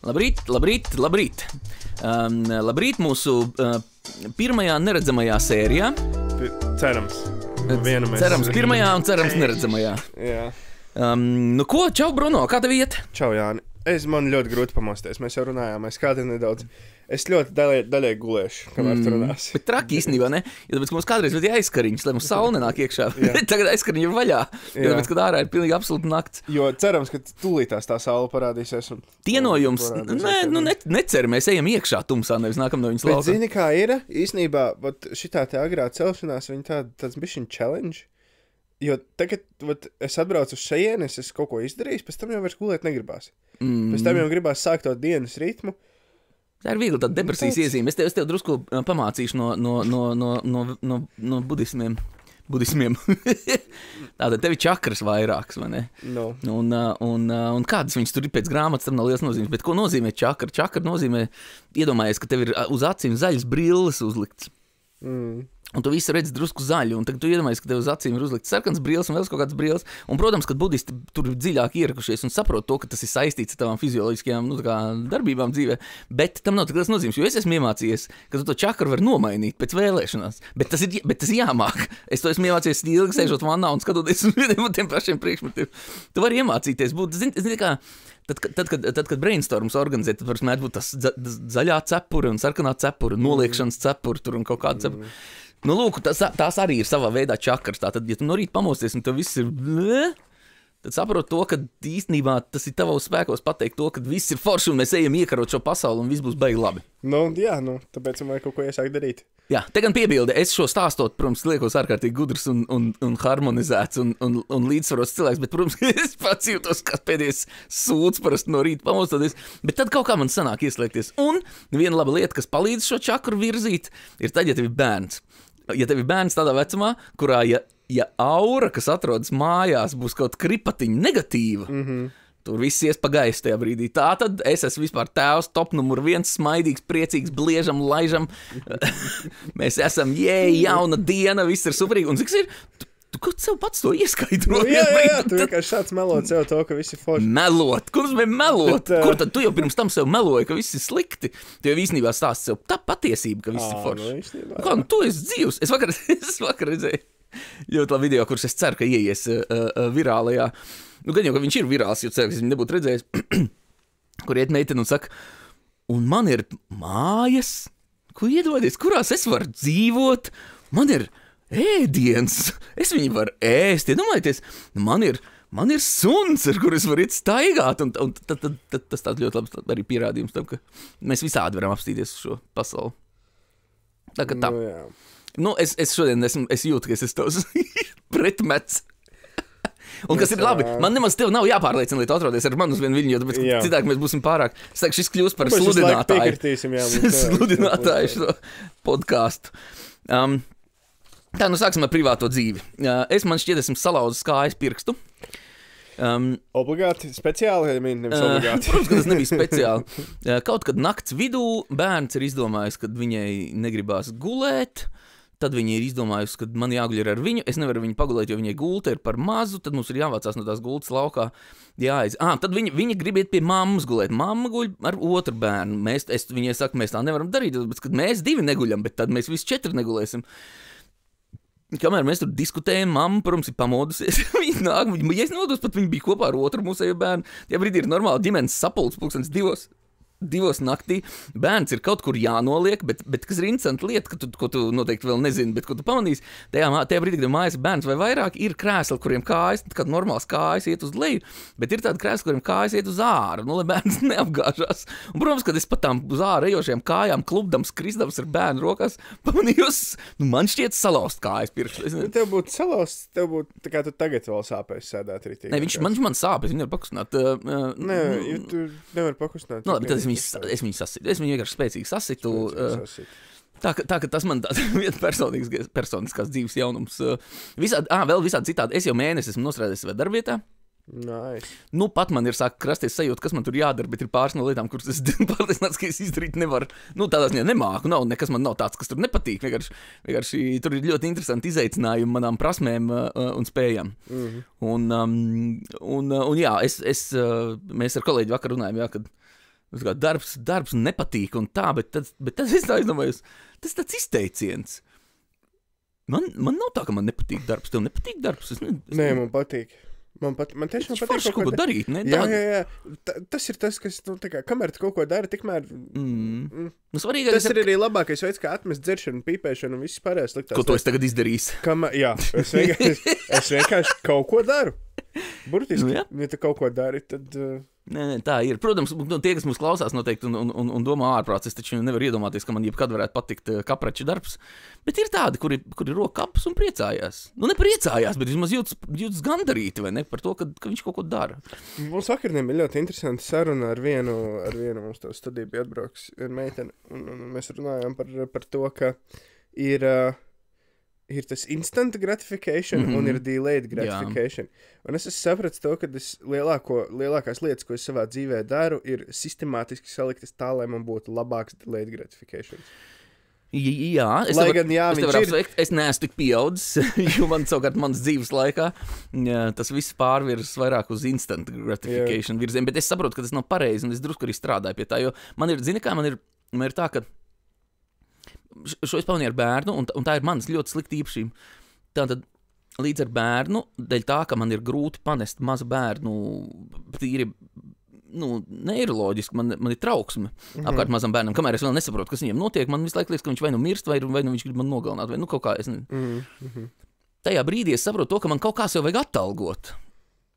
Labrīt. Labrīt mūsu pirmajā neredzamajā sērijā. Cerams. Cerams pirmajā un cerams neredzamajā. Jā. Nu ko, čau Bruno, kā tev iet? Čau Jāni. Man ļoti grūti pamosties. Mēs jau runājām, kādi nedaudz. Es ļoti daļai gulēšu, kamēr tu runās. Bet traki īstenībā, ne? Jo tāpēc, ka mums kādreiz vajag aizskariņas, lai mums saule nenāk iekšā. Tagad aizskariņi ir vaļā, jo tāpēc, kad ārā ir pilnīgi absolūti nakts. Jo cerams, ka tūlītās tā saule parādīsies. Tie no jums, necer, mēs ejam iekšā tumsā, nevis nākam no viņas laukā. Bet zini, kā ir? Īsnībā, šitā te agrā celšanās, viņa tāds bišķiņ challenge. Jo tagad, es atbraucu uz šejienes, es kaut ko izdarīju, pēc tam jau vairs gulēt negribās. Pēc tam jau gribās sākt to dienas ritmu. Tā ir viegli tāda depresijas iezīme. Es tev drusku pamācīšu no budismiem. Tātad tev ir čakras vairākas, vai ne? No. Un kādas viņas tur ir pēc grāmatas, tam nav liels nozīmes. Bet ko nozīmē čakra? Čakra nozīmē, iedomājies, ka tev ir uz acīm zaļas brilles uzlikts. Un tu visu redzi drusku zaļu, un tagad tu iedomājies, ka tev uz acīm ir uzlikts sarkans brilles un vēl kaut kāds brilles. Un, protams, kad budisti tur dziļāk ierakušies un saprot to, ka tas ir saistīts ar tavām fizioloģiskajām darbībām dzīvē, bet tam nav tik liels nozīmes, jo es esmu iemācījies, ka tu to čakru var nomainīt pēc vēlēšanās. Bet tas jāmāk. Es to esmu iemācījies ilgi sēžot vannā un skatoties uz tiem pašiem priekšmetiem. Tu vari iemācīties būt, zini kā, Tad, kad brainstorms organizē, tad var būt tas zaļā cepura un sarkanā cepura, noliekšanas cepura tur un kaut kāda cepura. Nu, lūk, tās arī ir savā veidā čakras. Tātad, ja tu no rīta pamosties un tev viss ir... Tad saprot to, ka īstenībā tas ir tavos spēkos pateikt to, ka viss ir forši un mēs ejam iekarot šo pasauli un viss būs baigi labi. Tāpēc man vajag kaut ko iesākt darīt. Jā, te gan piebilde, es šo stāstot, protams, liekos ārkārtīgi gudrs un harmonizēts un līdzsvarots cilvēks, bet, protams, es pats jūtos kā pēdējais sūds parasti no rīta pamostoties, bet tad kaut kā man sanāk ieslēgties. Un viena laba lieta, kas palīdz šo čakru virzīt, ir tad, ja tev ir bērns. Ja tev ir bērns tādā vecumā, kurā, ja aura, kas atrodas mājās, būs kaut kripatiņa negatīva, tur viss ies pa gaisu tajā brīdī. Tā tad es esmu vispār tēvs, top numur 1, smaidīgs, priecīgs, bliežam, laižam. Mēs esam, jauna diena, viss ir superīgi. Un cik ir, tu kaut sev pats to ieskaidro. Jā, tu vienkārši šāds melot sev to, ka viss ir forši. Melot? Kur mēs melot? Kur tad tu jau pirms tam sev meloji, ka viss ir slikti? Tu jau īstenībā stāsti sev tā patiesība, ka viss ir forši. Kā, nu tu esi dzīvs. Es vakar redzēju ļoti labu video, kurš es ceru, ka ieies virālajā. Nu, gan jau, ka viņš ir virāls, jo ceru, ka es viņu nebūtu redzējis. Kur iet meitene un saka, un man ir mājas, ko iedomāties, kurās es varu dzīvot, man ir ēdiens, es viņu varu ēst, iedomājieties, man ir suns, ar kur es varu iet staigāt, un tad tas tāds ļoti labs arī pierādījums tam, ka mēs visādi varam apstīties uz šo pasauli. Tā kā tā. Nu, es šodien es jūtu, ka es esmu tavs pretmets. Un kas ir labi, man nemaz tev nav jāpārliecina, lai tu atrodies ar mani uz vienu viļņu, jo tāpēc, ka citādi mēs būsim pārāk. Es teiktu, šis kļūst par sludinātāju. Sludinātāju šo podcastu. Tā, nu sāksim ar privāto dzīvi. Man šķiet, esmu salauzis kājas pirkstu. Obligāti, speciāli, nevis obligāti. Protams, ka tas nebija speciāli. Kaut kad nakts vidū bērns ir izdomājis, kad viņai negribās gulēt. Tad viņi ir izdomājusi, ka man jāguļ ar viņu. Es nevaru viņu pagulēt, jo viņai gulta ir par mazu. Tad mums ir jāvācās no tās gultas laukā. Tad viņa grib iet pie mammas gulēt. Mamma guļ ar otru bērnu. Viņai saka, mēs tā nevaram darīt, bet kad mēs 2 neguļam, bet tad mēs visi 4 negulēsim. Kamēr mēs tur diskutējam, mamma, protams, ir pamodusies. Viņa nāk, ja es nodos, pat viņa bija kopā ar otru mūsējo bērnu. Tajā brīdī ir normāli ģimenes sapulcs 2 naktī. Bērns ir kaut kur jānoliek, bet kas ir interesanti lieta, ko tu noteikti vēl nezini, bet ko tu pamanīsi, tajā brīdī, kad mājas bērns vai vairāk, ir krēsli, kuriem kājas, kad normāls kājas iet uz leju, bet ir tādi krēsli, kuriem kājas iet uz āru, lai bērns neapgāžās. Un, protams, kad es pat tām uz āru ejošajām kājām klubdams, kristams ar bērnu rokās, pamanījos, man šķiet salauzt kājas pirkstu. Tev būtu salauzt, tā kā tu tagad vēl sāpēs sēdēt rītī. Ne, man sāpēs, viņi nevar pakustināt. Nē, tu nevar pakustināt. No, bet es viņu sasitu. Es viņu vienkārši spēcīgi sasitu. Tā ka tas man tāds personiskās dzīves jaunums. Vēl visādi citādi. Es jau mēnesi esmu nostrādājis savā darbietā. Nice. Nu, pat man ir sāk krasties sajūta, kas man tur jādara, bet ir pāris no lietām, kuras es pārliecināts, ka es izdarīt nevaru. Nu, tādā ziņā nemāku, nekas man nav tāds, kas tur nepatīk. Vienkārši tur ir ļoti interesanti izaicinājumi manām prasmēm un spējām. Un jā, mēs ar kolēģi vakar runājām, kad Darbs nepatīk un tā, bet tad es aizdomājos, tas tāds izteiciens. Man nav tā, ka man nepatīk darbs. Tev nepatīk darbs? Nē, man patīk. Man tiešām patīk kaut ko darīt, ne? Jā. Tas ir tas, kas, kamēr tu kaut ko dari, tikmēr... Svarīgāk, tas ir arī labākais veids, kā atmest dzeršanu, pīpēšanu un viss pārējais sliktās. Ko tu esi tagad izdarījis? Jā, es vienkārši kaut ko daru. Burtiski, ja tu kaut ko dari, tad... Nē, tā ir. Protams, tie, kas mūs klausās noteikti un domā ārprāts, es taču nevaru iedomāties, ka man jebkad varētu patikt kaprača darbs. Bet ir tādi, kuri roka kapas un priecājās. Nepriecājās, bet vismaz jūtas gandarīti, vai ne, par to, ka viņš kaut ko dara. Mums vakarniem ir ļoti interesanti saruna ar vienu mums to studiju bija atbrauks meiteni, un mēs runājām par to, ka ir tas instant gratification un ir delayed gratification. Jā. Un es sapratu to, ka lielākās lietas, ko es savā dzīvē daru, ir sistemātiski saliktas tā, lai man būtu labāks delayed gratification. Jā, es tev apsveikt, es neesmu tik pieaudzis, jo man savukārt mans dzīves laikā tas viss pārvirs vairāk uz instant gratification virziem, bet es saprotu, ka tas nav pareizi, un es drusku arī strādāju pie tā, jo man ir tā, ka šo es pamanīju ar bērnu, un tā ir manas ļoti slikta īpašība. Tātad līdz ar bērnu, dēļ tā, ka man ir grūti panest mazu bērnu, tīri, neiroloģiski, man ir trauksme apkārt mazam bērnam, kamēr es vēl nesaprotu, kas viņam notiek, man visu laiku liekas, ka viņš vai nu mirst, vai nu viņš grib man nogalināt, vai kaut kā, es nezinu. Tajā brīdī es saprotu to, ka man kaut kā sev vajag atalgot.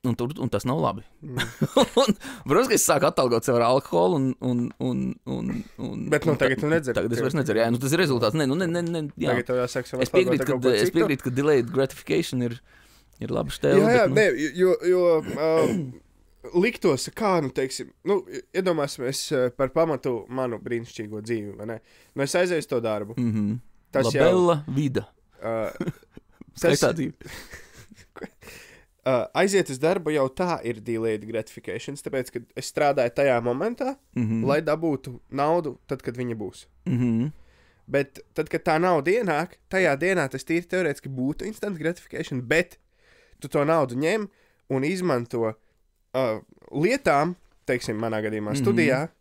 Un tas nav labi. Protams, ka es sāku atalgot sev ar alkoholu Bet tagad tu nedzer. Tagad es vairs nedzeru, jā. Tas ir rezultāts. Jā. Tagad tev jāsaka sev es piekrītu, ka delayed gratification ir laba štēle. Jā, jo liktos, kā, teiksim, iedomāsimies par pamatu manu brīnišķīgo dzīvi, vai ne? Es aizēju to darbu. Labella vida. Skaistā dzīve. Aiziet uz darbu jau tā ir delayed gratification, tāpēc, ka es strādāju tajā momentā, lai dabūtu naudu tad, kad viņa būs. Bet tad, kad tā nauda ienāk, tajā dienā tas tīri teorētiski būtu instant gratification, bet tu to naudu ņem un izmanto lietām, teiksim, manā gadījumā studijā,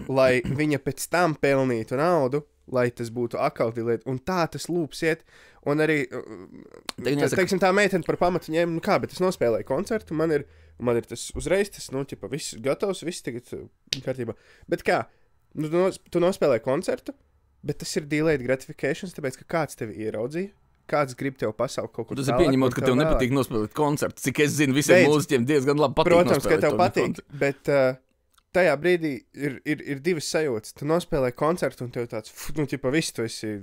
lai viņa pēc tam pelnītu naudu, lai tas būtu atkal delayed, un tā tas lūps iet. Un arī, teiksim, tā meitene par pamatu ņēma, bet es nospēlēju koncertu, man ir tas uzreiz, viss gatavs, viss tagad kārtībā. Bet kā, tu nospēlēji koncertu, bet tas ir delayed gratification, tāpēc, ka kāds tevi ieraudzīja, kāds grib tev pasaukt kaut kur tālāk. Tas ir pieņemot, ka tev nepatīk nospēlēt koncertu. Cik es zinu, visiem mūziķiem diezgan labi patīk nospēlēt. Protams, ka tev patīk, bet tajā brīdī ir divas sajūtas. Tu nospēlēji koncertu un tev tāds, viss tu esi,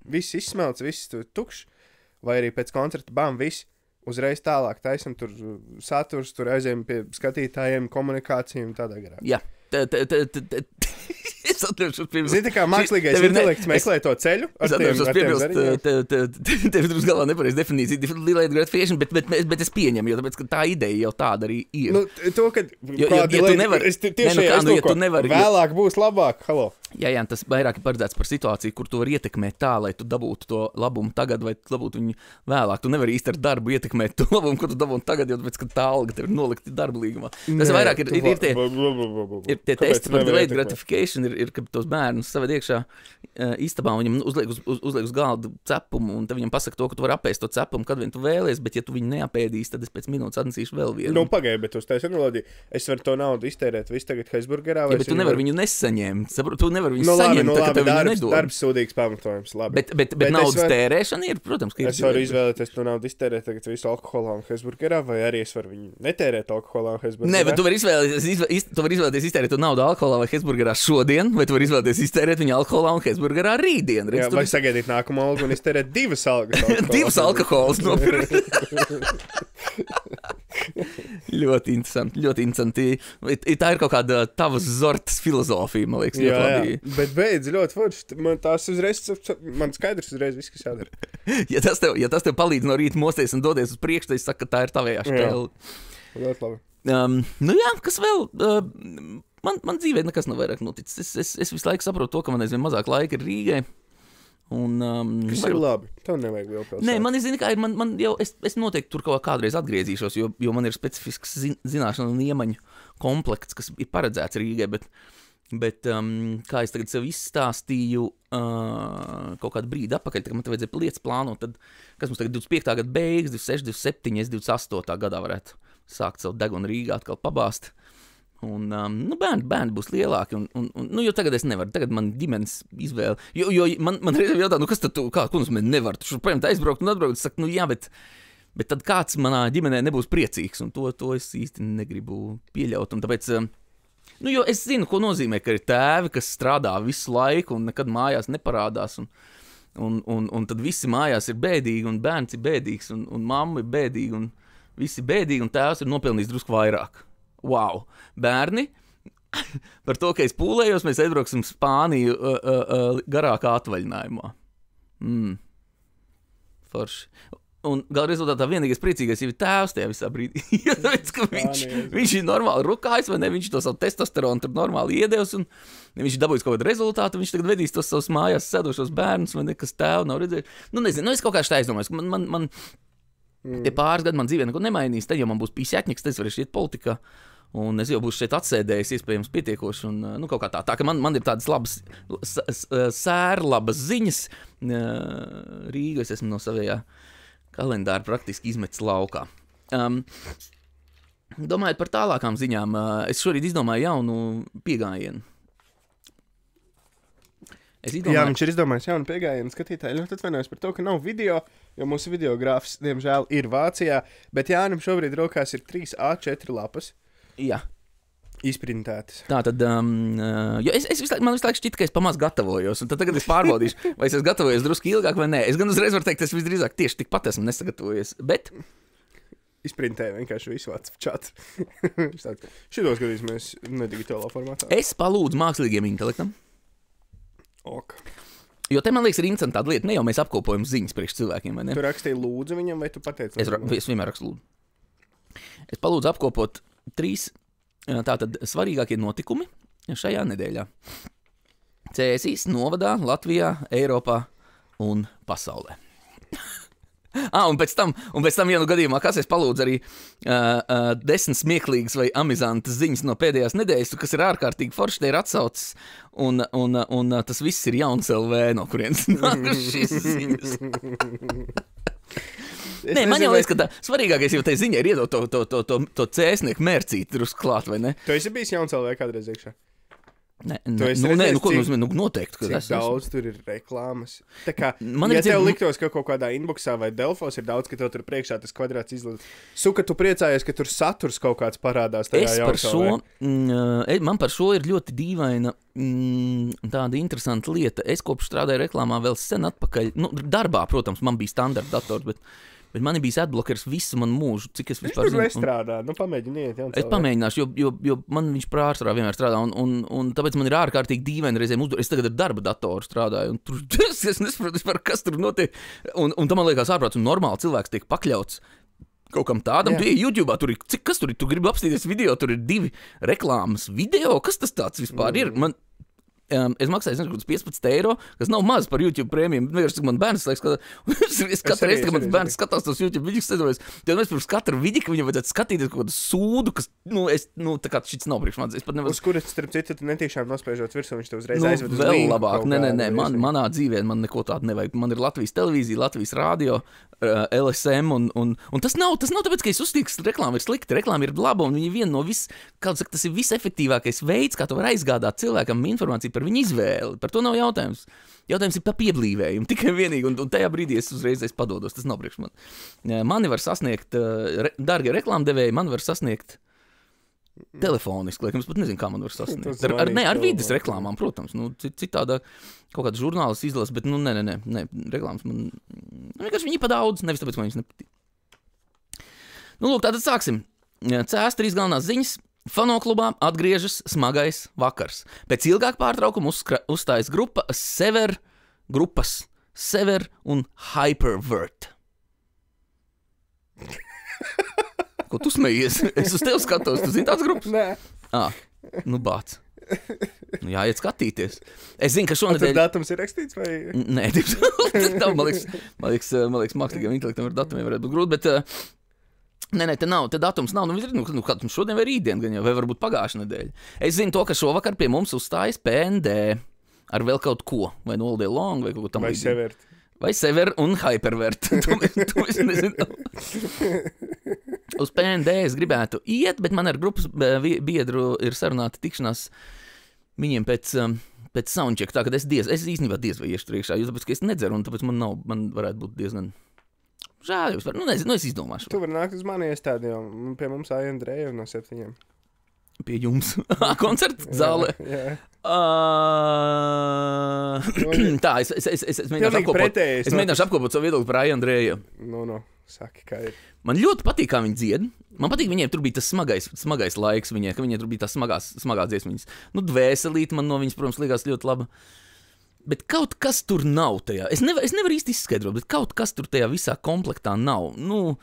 viss izsmelts, viss tu tukšs, vai arī pēc koncerta, viss, uzreiz tālāk taisam tur saturs, tur aizējam pie skatītājiem, komunikāciju un tādā garā. Jā. Es atļaušos piebilst. Zini, kā mākslīgais intelekts meklē to ceļu? Es atļaušos piebilst, tev drusku galvā nepareiz definīcija, delayed gratification, bet es pieņemu, jo tāpēc, ka tā ideja jau tāda arī ir. To, ka vēlāk būs labāk, halo. Jā, tas vairāk ir paredzēts par situāciju, kur tu vari ietekmēt tā, lai tu dabūtu to labumu tagad, vai dabūtu viņu vēlāk. Tu nevari īsti ar darbu ietekmēt to labumu, ko tu dabūtu tagad, jo tāpēc, ka tā alga tev ir nolikta darba līgumā. Tas vairāk ir tie testi par delayed gratification, ir, ka tos bērnus saved iekšā istabā, viņam uzliek uz galda cepumu, un tad viņam pasaka to, ka tu vari apēst to cepumu, kad vien tu vēlies, bet ja tu viņu neapēdīsi, tad es pēc minūtes atnesīšu vēl vienu. Pagaidi, bet uz taisa analoģiju. Es varu to naudu iztērēt visu tagad Hesburgerā. Ja, bet tu nevari viņu nesaņemt. Tu nevari viņu saņemt, tā, ka tev viņu nedod. Darbs sūdīgs pamatojums, labi. Bet naudas tērēšana ir, protams, ka ir. Es varu izvēlēties to naudu iztērēt tagad visu alkoholā un Hesburgerā, vai arī es varu viņu netērēt alkoholā un Hesburgerā. Nē, bet tu vari izvēlēties iztērēt to naudu alkoholā vai Hesburgerā šodien, vai tu vari izvēlēties iztērēt viņu alkoholā un Hesburgerā rītdien. Jā, vai sagaidīt nākamo algu un iztērēt divas algas. Divas alkoholas nopirkt. Ļoti interesanti. Tā ir kaut kāda tavas zortas filozofija, man liekas. Jā, bet beidz ļoti forši. Man skaidrs uzreiz viss, kas jādara. Ja tas tev palīdz no rīta mosties un dodies uz priekšu, tad es saku, ka tā ir tavējā štēle. Ļoti labi. Kas vēl? Man dzīvē nekas nav vairāk noticis. Es visu laiku saprotu to, ka man aizvien mazāk laika ir Rīgai. Kas ir labi? Tev nevajag lielu pilsētu. Nē, man ir, zini, kā ir, man jau, es noteikti tur kādreiz atgriezīšos, jo man ir specifisks zināšana un iemaņu komplekts, kas ir paredzēts Rīgai, bet Bet, kā es tagad sev izstāstīju kaut kādu brīdi atpakaļ, tagad man te vajadzēja lietas plānot, tad, kas mums tagad 25. gada beigas, 26, 27, es 28. gadā varētu sākt savu degunu Rīgā atkal pabāst. Un, bērni būs lielāki, un jo tagad es nevaru, tagad man ģimenes izvēle, jo man reizēm jautā, kas tad tu, ko nozīmē nevar, tu šurpējām aizbraukt un atbraukt, es saku, jā, bet tad kāds manā ģimenē nebūs priecīgs, un to es īsti negribu pieļaut, un tāpēc, jo es zinu, ko nozīmē, ka ir tēvi, kas strādā visu laiku un nekad mājās neparādās, un tad visi mājās ir bēdīgi, un bērns ir bēdīgs, un mamma ir bēdīga, un visi bēdīgi, un tēvs ir nopelnījis drusku vairāk. Wow! Bērni, par to, ka es pūlējos, mēs aizbrauksim Spāniju garākā atvaļinājumā. Forši. Un gala rezultātā vienīgais priecīgais ir tēvs tajā visā brīdī. Tāpēc, ka viņš ir normāli rukājis, vai ne? Viņš to savu testosteronu tur normāli iedevs, un viņš ir dabūjis kaut kādu rezultātu, viņš tagad vedīs tos savus mājās sēdošos bērnus, vai ne, kas tēvu nav redzējis. Nezinu, es kaut kā šitā aizdomājos. Man tie pāris gadi man dzīvē neko nemainīs, tad jau man būs pīsjatņiks, tad es varēšu iet politikā. Un es jau būšu šeit atsēdējis, iespējams, pietiekoši, un kaut kā tā. Tā, ka man ir tādas labas, sērlabas ziņas. Rīgu es esmu no savējā kalendāra praktiski izmetis laukā. Domājot par tālākām ziņām, es šorīt izdomāju jaunu piegājienu. Jā, viņš ir izdomājis jaunu piegājienu. Skatītāji ļoti atvainojas par to, ka nav video, jo mūsu videogrāfs, diemžēl, ir Vācijā, bet Jānim šobrīd rokās ir 3 A4 lapas. Jā. Izprintētas. Tā tad, jo man visu laiku šķita, ka es pamaz gatavojos, un tad tagad es pārbaudīšu, vai es gatavojos drusku ilgāk vai nē. Es gan uzreiz varu teikt, es visdrīzāk tieši tikpat esmu nesagatavojies, bet... Izprintēju vienkārši visu WhatsApp čatu. Šitos gadījus mēs nedigitālā formātā. Es palūdzu mākslīgiem intelektam. Ok. Jo te, man liekas, ir interesanti tāda lieta, ne jau mēs apkopojam ziņas priekš cilvēkiem, vai ne? Tu rakstīji lūdzu viņam, vai tu pateici? Es vienmēr rakstu lūdzu. Es palūdzu apkopot 3 tātad svarīgākie notikumi šajā nedēļā. CSIS novadā, Latvijā, Eiropā un pasaulē. Un pēc tam, ja nu gadījumā, kas es palūdzu arī 10 smieklīgas vai amizantas ziņas no pēdējās nedēļas, kas ir ārkārtīgi forši, te ir atsaucis, un tas viss ir jauns LV, no kurienes nāk šīs ziņas. Nē, man jau liekas, ka tā svarīgākais jau tai ziņai ir iedot to cēsnieku mērcīti drusku klāt, vai ne? Tu esi bijis jauns LV kādreiz iekšā? Nē, ko nozīmē, noteikti, ka cik daudz tur ir reklāmas. Tā kā, ja tev liktos, ka kaut kādā inboxā vai Delfos ir daudz, ka tev tur priekšā tas kvadrāts izlaiž. Suka, tu priecājies, ka tur saturs kaut kāds parādās tajā jautā. Man par šo ir ļoti dīvaina tāda interesanta lieta. Es kopš strādāju reklāmā vēl sen atpakaļ. Darbā, protams, man bija standarta dators, bet man bija adblockers visu manu mūžu, cik es vispār zinu. Viņš tur nestrādā, pamēģiniet. Es pamēģināšu, jo man viņš pārsvarā vienmēr strādā, un tāpēc man ir ārkārtīgi dīvaini reizēm uzdot. Es tagad ar darba datoru strādāju, un tur es nesaprotu vispār, kas tur notiek. Un tam man liekas ārprāts, un normāli cilvēks tiek pakļauts kaut kam tādam. Tu YouTube'ā, kas tur ir? Tu gribi apstīties video, tur ir 2 reklāmas video. Kas tas tāds vispār ir? Es maksāju 15 eiro, kas nav maz par YouTube prēmiju. Vienkārši, man bērns liekas, es katru reizi, kad man bērns skatās tos YouTube vidus, tad es pirms katru vidi, ka viņam vajadzētu skatīties kaut kādu sūdu, kas, tā kā šits nav priekš manis. Uz kuras, starp citu, tu netīšām nospēžot virsū, viņš tev uzreiz aizved uz vēl linku. Labāk, nē, manā dzīvē man neko tādu nevajag. Man ir Latvijas televīzija, Latvijas radio, LSM, un tas nav tāpēc, ka es uzstīju, ka reklāma ir slikta, reklāma ir laba, un viņi viena no tas ir visefektīvākais veids, kā tu var aizgādāt cilvēkam informāciju par viņu izvēli. Par to nav jautājums. Jautājums ir par pieblīvējumu. Tikai vienīgi, un tajā brīdī es uzreiz padodos. Tas nav priekš man. Mani var sasniegt, dārgie reklāmdevēji, mani var sasniegt telefoniski. Laikam, es pat nezinu, kā man var sasniegt. Ar vides reklāmām, protams. Citādā kaut kāda žurnālas izlas, bet nē, reklāmas man... Vienkārši viņi pa daudz, nevis tāpēc, man viņas nepatīk. Lūk, tātad sāksim. CS 3 galvenās ziņas. Fanoklubā atgriežas smagais vakars. Pēc ilgāk pārtraukuma uzstājas grupas Sever un Hypervert. Ko tu smejies? Es uz tevi skatos. Tu zini tādas grupas? Nē. Bāc. Jāiet skatīties. Es zinu, ka šonedēļ... Tas datums ir rakstīts vai... Nē, man liekas, mākslīgiem intelektam ar datumiem varētu būt grūti, bet... Nē, te datums nav. Nu, šodien vai rītdien, gan jau, vai varbūt pagājušā nedēļa. Es zinu to, ka šovakar pie mums uzstājas PND ar vēl kaut ko. Vai no All Day Long, vai kaut ko tam līdzīgi. Vai Sever un Hypervert. to es nezinu. Uz PND es gribētu iet, bet man ar grupas biedru ir sarunāta tikšanās viņiem pēc soundcheck. Tā, kad es īstenībā diez vai iešu priekšā, jo tāpēc, ka es nedzeru, un tāpēc man varētu būt diezgan... Žēl, nezinu, es izdomāšu. Tu vari nākt uz mani iestādi, jo pie mums Andreja no 7. Pie jums? Koncerts zālē? Jā. Tā, es mēģināšu apkopot savu viedokli par Andreju. No, saki, kā ir. Man ļoti patīk, kā viņi dzied. Man patīk, viņiem tur bija tas smagais laiks viņai, ka viņiem tur bija tas smagās dziesmiņas. Nu, dvēselīt man no viņas, protams, liekas ļoti laba. Bet kaut kas tur nav tajā. Es nevaru īsti izskaidrot, bet kaut kas tur tajā visā komplektā nav. Nu,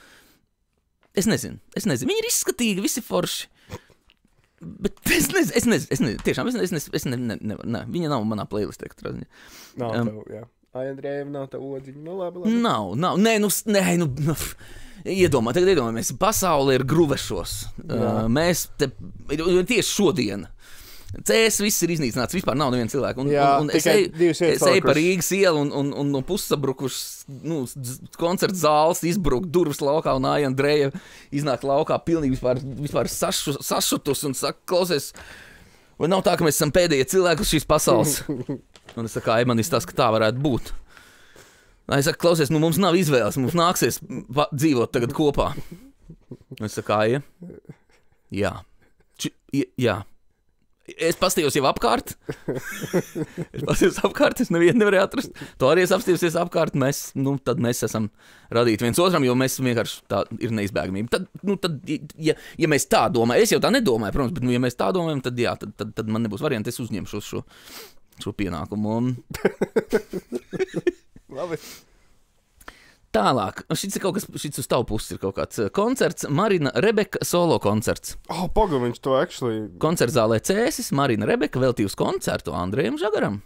es nezinu. Viņi ir izskatīgi, visi forši. Bet es nezinu. Tiešām, viņa nav manā playlistē. Nav tev, jā. Andrejam nav tā odziņa. Nu, labi. Nav. Nē, iedomājamies, pasaule ir gruvešos. Mēs tieši šodien. CS viss ir iznīcināts, vispār nav neviena cilvēka. Un es eju pa Rīgas ielu un no pussabrukušas koncerta zāles izbruk durvis laukā un Andreja iznāk laukā pilnīgi vispār sašutus un saka, klausies, vai nav tā, ka mēs esam pēdējie cilvēki uz šīs pasaules? Un es saku, man izstāst, ka tā varētu būt. Es saku, klausies, mums nav izvēles, mums nāksies dzīvot tagad kopā. Un es saku, jā. Es pastījos jau apkārt. Es nevienu nevarēju atrast. Tu arī esi apstījusies apkārt. Tad mēs esam radīti viens otram, jo mēs vienkārši tā ir neizbēgamība. Tad ja mēs tā domājam, es jau tā nedomāju, protams, bet ja mēs tā domājam, tad jā, tad man nebūs varianti, es uzņemšos šo pienākumu. Labi. Tālāk, šis uz tavu puses ir kaut kāds koncerts, Marina Rebeka solo koncerts. Viņš to actually... Koncertzālē Cēsis, Marina Rebeka veltījusi koncertu Andrejam Žagaram.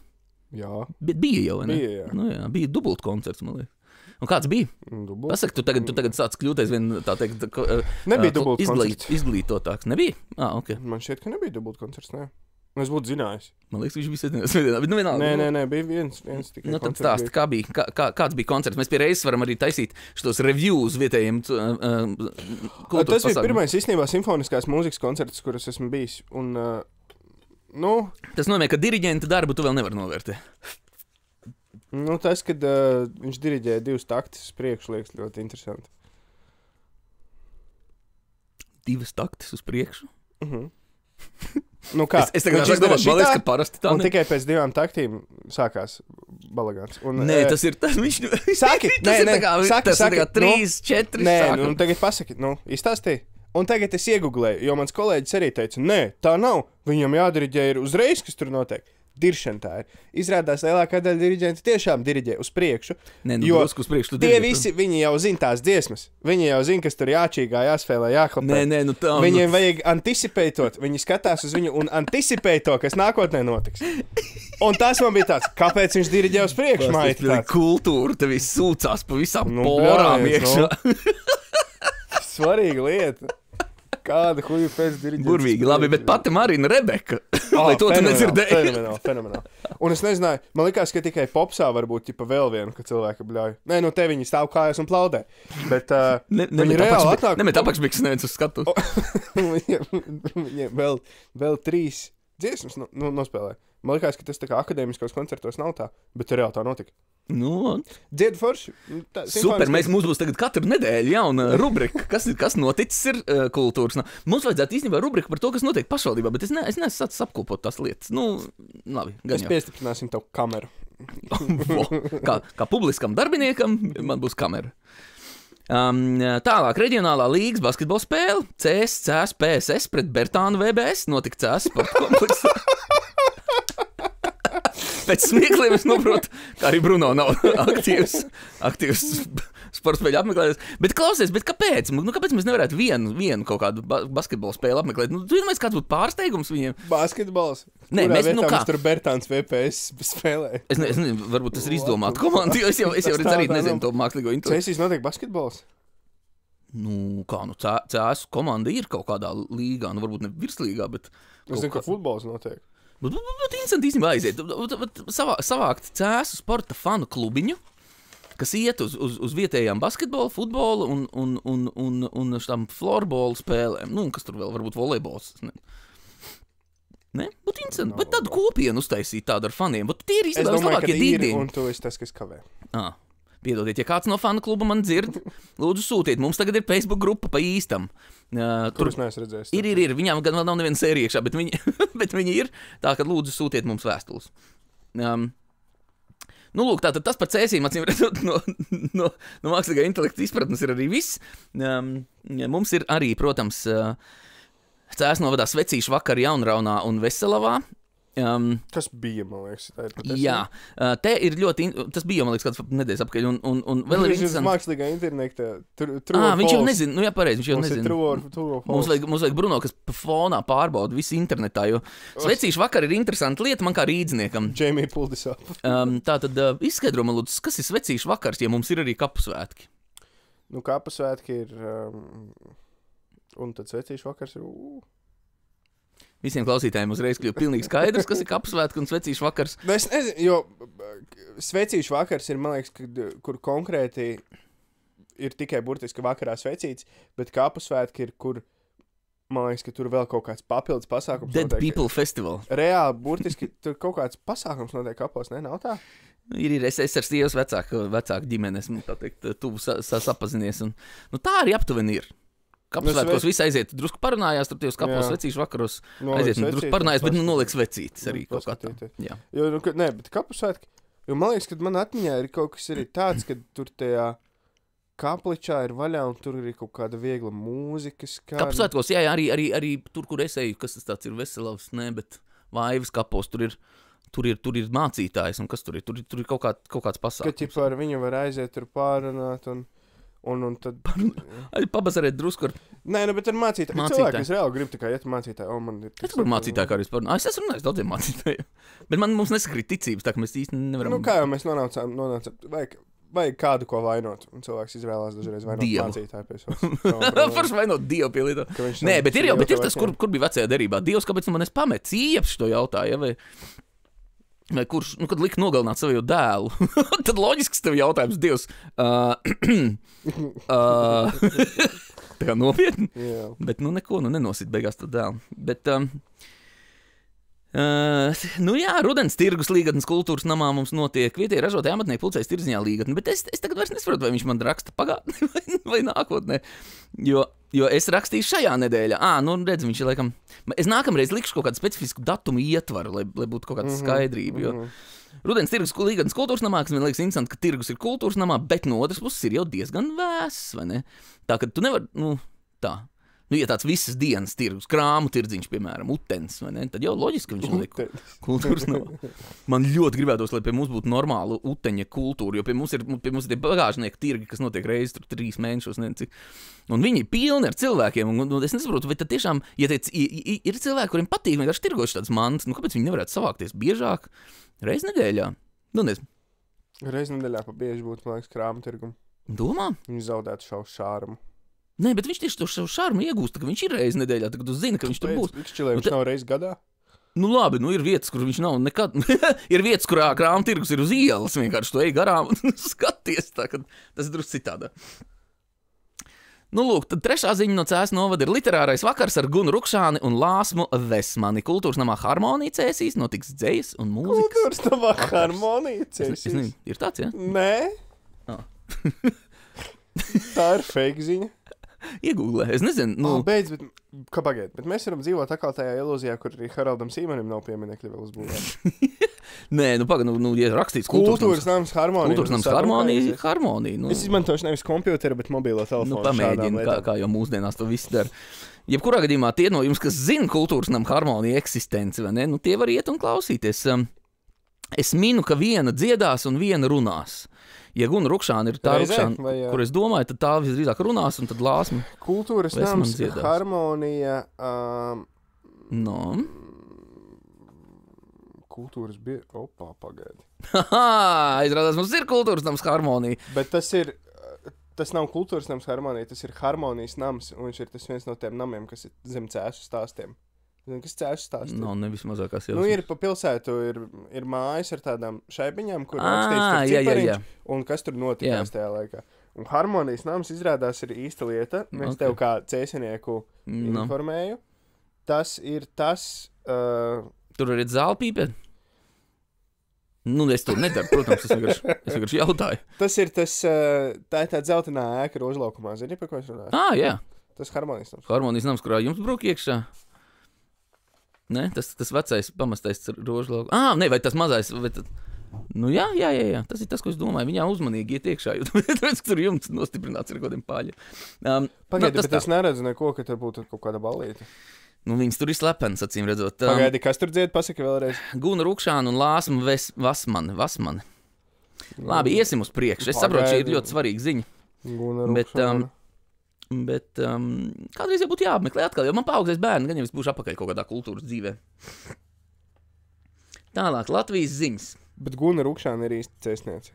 Jā. Bet bija jau, ne? Bija, jā. Nu jā, bija dubult koncerts, man liekas. Un kāds bija? Dubult. Pasaka, tu tagad sāc kļūt aizvien, tā teikt, nebija dubult koncerts. Izglītotāks. Nebija? Ok. Man šķiet, ka nebija dubult koncerts, ne? Es būtu zinājis. Man liekas, viņš bija svētdienā, bet vienalga. Nē, bija viens tikai tad stāsti, kā bija, kāds bija koncerts. Mēs pie reizes varam arī taisīt šos reviews vietējiem kultūras Tas bija pasākumiem. pirmais īstenībā simfoniskās mūzikas koncerts, kuras esmu bijis. Un, Tas nozīmē, ka diriģenta darbu tu vēl nevar novērtēt. Tas, kad viņš diriģēja 2 taktus priekšu, liekas ļoti interesanti. 2 taktus uz priekšu? Kā? Es tagad domāju, man liekas, ka parasti tā un tikai pēc 2 taktīm sākās balagāns. Nē, tas ir tas, viņš... Saki, tas ir 3, 4 sākumi. Tagad pasaki, izstāstīji. Un tagad es iegooglēju, jo mans kolēģis arī teica, nē, tā nav. Viņam jādiriģē ir uzreiz, kas tur notiek. Diršana tā ir. Izrādās lielākā daļa diriģenti tiešām diriģē uz priekšu. Jo uz priekšu tie visi, viņi jau zina tās dziesmas. Viņi jau zina, kas tur jāčīgā, jāspēlē, jāklapē. Tā. Viņiem vajag anticipētot. Viņi skatās uz viņu un anticipēto, kas nākotnē notiks. Un tas man bija tāds, kāpēc viņš diriģē uz priekšu, maita tāds. Kultūra tev sūcās pa visām porām iekšā. Svarīga lieta. Kāda huļu pēc diriģents? Burvīgi, labi, bet pati Marina Rebeka. Vai to tu nedzirdēji? Fenomenāli. Un es nezināju, man likās, ka tikai popsā varbūt vēl viena, ka cilvēka bļauj. Nē, te viņi stāv kājās un plaudē. Bet viņi reāli atnāk... Nemet apakšbiks neviens uz skatu. Viņiem vēl 3 dziesmas nospēlē. Man likās, ka tas tā kā akadēmiskos koncertos nav tā, bet reāli tā notika. Dziedu forši. Super, mums būs tagad katru nedēļu jauna rubrika, kas noticis ir kultūras. Mums vajadzētu īstenībā rubrika par to, kas notiek pašvaldībā, bet es neesmu sācis apkopot tās lietas. Labi, gan jau. Mēs piestiprināsim tavu kameru. Kā publiskam darbiniekam man būs kamera. Tālāk reģionālā līgas basketbola spēle CS PSS pret Bertānu VBS notika CS sporta kompleksā. Pēc smiekliem es noprotu, kā arī Bruno nav aktīvs sporta spēļu apmeklētājs. Bet klausies, kāpēc? Kāpēc mēs nevarētu vienu kaut kādu basketbola spēli apmeklēt? Tu domāji, kāds būtu pārsteigums viņiem? Basketbols? Nē, mēs tur Bertāns VPS spēlē. Es nezinu, varbūt tas ir izdomāta komanda, jo es jau arī nezinu to mākslīgo intelektu. Cēsīs notiek basketbols? Nu, kā, nu, CS komanda ir kaut kādā līgā, nu, varbūt ne virslīgā, bet... Es zinu, ka futbols notiek. Bet interesanti īstenībā aiziet. Savākt CS sporta fanu klubiņu, kas iet uz vietējām basketbola, futbola un šitām floorbola spēlēm. Nu, kas tur vēl, varbūt volejbols. Ne? Būtu interesanti. Bet tādu kopienu uztaisīt tādu ar faniem. Bet tie ir īstenībā savākie dīdiņi. Un tu esi tas, kas kavē. Piedodiet, ja kāds no fanu kluba man dzird, lūdzu sūtiet. Mums tagad ir Facebook grupa pa īstam. Tur es neesmu redzējis. Ir. Viņām gan vēl nav neviena sērija iekšā, bet viņi ir. Tā, ka lūdzu sūtiet mums vēstules. Nu, lūk, tātad tas par cēsīm, acīm redzot, no mākslīgā intelekta izpratnes ir arī viss. Mums ir arī, protams, Cēs novadā svecīšu vakar Jaunraunā un Veselavā. Kas bija, man liekas, tā ir patiesība? Jā, te ir ļoti, tas bija, man liekas, kāds nedēļas apkaļ, un vēl ir interesanti. Mākslīgā interneta, viņš jau nezina, nu jā, pareizi, viņš jau nezina. True Mums vajag Bruno, kas pa fonā pārbauda visu internetā, jo svecīšu vakar ir interesanta lieta man kā rīdzniekam. Jamie Puldisā. Tātad izskaidro man, lūdzu, kas ir svecīšu vakars, ja mums ir arī kapusvētki? Nu, kapusvētki ir, un tad svecīšu vakars ir, Visiem klausītājiem uzreiz kļūst pilnīgi skaidrs, kas ir kapusvētki un svecīšu vakars. Es nezinu, jo svecīšu vakars ir, man liekas, kur konkrēti ir tikai burtiski vakarā svecīts, bet kapusvētki ir, kur, man liekas, ka tur vēl kaut kāds papildus pasākums. Dead notiek. People Festival. Reāli, burtiski tur kaut kāds pasākums notiek kapos, ne? Nav tā? Ir, es ar sievas vecāku ģimenes, tā teikt, tuvu sapazinies. Un, nu tā arī aptuveni ir. Kapusvētkos visi aiziet, drusku parunājās, tur tajos kapos svecīšu vakaros aiziet, drusku parunājās, bet noliek svecītes arī kaut kā tā. Jā. Jo, nē, bet kapusvētki, jo man liekas, ka man atmiņā ir kaut kas arī tāds, ka tur tajā kapličā ir vaļā un tur ir kaut kāda viegla mūzika skan. Kapusvētkos, jā, arī tur, kur es eju, kas tas tāds ir Veselavs, ne, bet Vaivas kapos, tur ir mācītājs, un kas tur ir? Tur ir kaut kāds pasākums. Ka ķipā ar viņu var aiziet tur pārunāt un tad... Arī pabasarēt drusku ar... Nē, nu, bet ar mācītāju. Cilvēki, es reāli gribu tikai iet mācītāju. Es par mācītāju kā arī parunāju. Es esmu runājis daudziem mācītājiem. Bet mums nesakrīt ticības, tā ka mēs īsti nevaram... Nu, kā jau mēs nonācām, vajag kādu, ko vainot. Un cilvēks izvēlās dažreiz vainot Dievu. Mācītāju pie savas. Forši vainot Dievu pie lietā. Nē, bet ir tas, kur bija vecajā derībā. Dievs, kāpēc man es pametu? Ieps to jautāju, vai kurš, nu, kad lika nogalināt savu dēlu, tad loģisks tev jautājums, Dievs, tā kā nopietni, bet, nu, neko, nenosit beigās to dēlu, bet, nu jā, rudens tirgus līgatnes kultūras namā mums notiek, vietēji ražotāji amatnieki pulcējas tirdziņā līgatni, bet es tagad vairs nesaprotu, vai viņš man raksta pagātnē vai nākotnē, jo es rakstīju šajā nedēļā, nu redz, viņš ir laikam, es nākamreiz likšu kaut kādu specifisku datumu ietvaru, lai būtu kaut kāda skaidrība, jo rudens tirgus līgatnes kultūras namā, kas man liekas interesanti, ka tirgus ir kultūras namā, bet no otras puses ir jau diezgan vēss, vai ne? Tā, ka tu nevar, tā. Nu, ja tāds visas dienas tirgus, krāmu tirdziņš, piemēram, Utens, vai ne, tad jau loģiski, ka viņš noliek kultūras namā. Man ļoti gribētos, lai pie mums būtu normāla uteņa kultūra, jo pie mums ir tie bagāžnieku tirgi, kas notiek reizi tur 3 mēnešos, ne cik. Un viņi ir pilni ar cilvēkiem, un es nesaprotu, vai tad tiešām, ja ir cilvēki, kuriem patīk vienkārši tirgoši tāds mantas, nu kāpēc viņi nevarētu savākties biežāk reiz nedēļā? Nu, nezinu. Reiz nedēļā pa bieži būtu, man liekas, krāmu tirgumu. Domā? Viņi zaudētu šo šārmu. Nē, bet viņš tieši to savu šarmu iegūst, ka viņš ir reizi nedēļā, tad tu zini, ka viņš tur būs. Viņš nav reizi gadā? Nu labi, ir vietas, kur viņš nav nekad. Ir vietas, kurā krāmu tirgus ir uz ielas, vienkārši tu ej garām un skaties, tā, ka tas ir drusku citādā. Nu lūk, tad trešā ziņa no Cēsu novada ir literārais vakars ar Gunu Rukšāni un Lāsmu Vesmani. Kultūras namā Harmonija Cēsīs notiks dzejas un mūzikas. Kultūras namā Harmonija Cēsīs? Ir tāds, jā? Nē. Tā ir fake ziņa. Iegūlē, es nezinu. Nu... Beidz, bet kā pagaid? Bet mēs varam dzīvot atkal tajā ilūzijā, kur arī Haraldam Sīmanim nav pieminekļi vēl uzbūvēti. Nē, nu pagaid, ja rakstīts Kultūras nams Harmonija. Kultūras nams Harmonija. Nu... Es izmantošu nevis komputeru, bet mobilo telefonu. Nu, pamēģini, kā jau mūsdienās to viss dara. Jebkurā gadījumā tie no jums, kas zina Kultūras nama Harmonija eksistenci, vai ne? Nu, tie var iet un klausīties. Es minu, ka viena dziedās un viena runās. Ja Guna Rukšāna ir tā Rukšāna, kur es domāju, tad tā visdrīzāk runās, un tad Lāsma Kultūras nams Harmonija. No. Kultūras bija... Opā, pagaidi. Haha, izrādās, mums ir Kultūras nams Harmonija. Bet tas ir tas nav kultūras nams harmonija, tas ir harmonijas nams, un viņš ir tas viens no tiem namiem, kas ir zem cēšu stāstiem. Kas cēšu stāstiem? Nav nevis mazākās jau. Nu, ir pa pilsētu, ir mājas ar tādām šaibiņām, kur rakstīts tur cipariņš, un kas tur notikās tajā laikā. Un harmonijas nams izrādās ir īsta lieta. Mēs tev kā cēsinieku informēju. Tas ir tas... Tur arī zāli pīpēt? Nu, es to nedaru, protams, es vienkārši jautāju. Tas ir tas... Tā ir tāda zeltainā ēka Rožlaukumā. Zini, par ko es runāju? Jā. Tas harmonijas nams. Harmonijas nams, kurā jums brūk iekšā? Ne, tas vecais pamestais Rožlauku. Ne, vai tas mazais, vai tad... Nu, jā. Tas ir tas, ko es domāju. Viņā uzmanīgi iet iekšā, jo tur jumts nostiprināts ar kodiem pāļiem. Pagaidi, bet es neredzu neko, ka tur būtu kaut kāda balīta. Nu, viņas tur ir slepenas, acīm redzot. Pagaidi, kas tur dzied, pasaka vēlreiz. Guna Rukšāna un Lāsma Vasmane. Labi, iesim uz priekšu. Es saprotu, šī ir ļoti svarīga ziņa. Guna Rukšāna. Bet kādreiz jau būtu jāapmeklē atkal, jo man paaugsies bērni, gan jau es būšu apakaļ kaut kādā kultūras dzīvē. Tālāk, Latvijas ziņas. Bet Guna Rukšāna ir īsti cēsniece.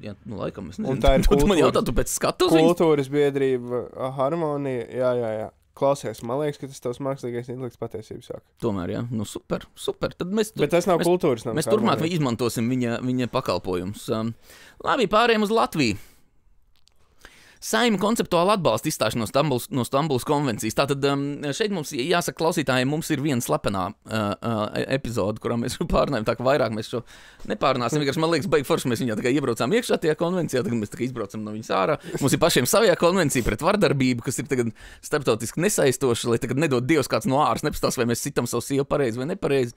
Jā, nu laikam es nezinu. Un tā ir kultūras, man jautā, tu pēc skatus kultūras biedrība, harmonija, jā. Klausies, man liekas, ka tas tavs mākslīgais intelekts patiesības sāk. Tomēr, jā. Nu, super. Tad bet tas nav kultūras nams. Mēs turpmāk izmantosim viņa pakalpojumus. Labi, pārējiem uz Latviju. Saima konceptuāli atbalsta izstāšanos no Stambulas konvencijas. Tātad šeit mums jāsaka klausītājiem, mums ir viena slepenā epizode, kurā mēs pārunājam, tā ka vairāk mēs šo nepārunāsim. Vienkārši man liekas, baigi forši mēs viņā tā kā iebraucām iekšā tajā konvencijā, tagad mēs tā kā izbraucam no viņas ārā. Mums ir pašiem savajā konvencija pret vardarbību, kas ir tagad starptautiski nesaistoša, lai tagad nedod Dievs kāds no āras nepastās, vai mēs sitam savu sievu pareizi vai nepareizi.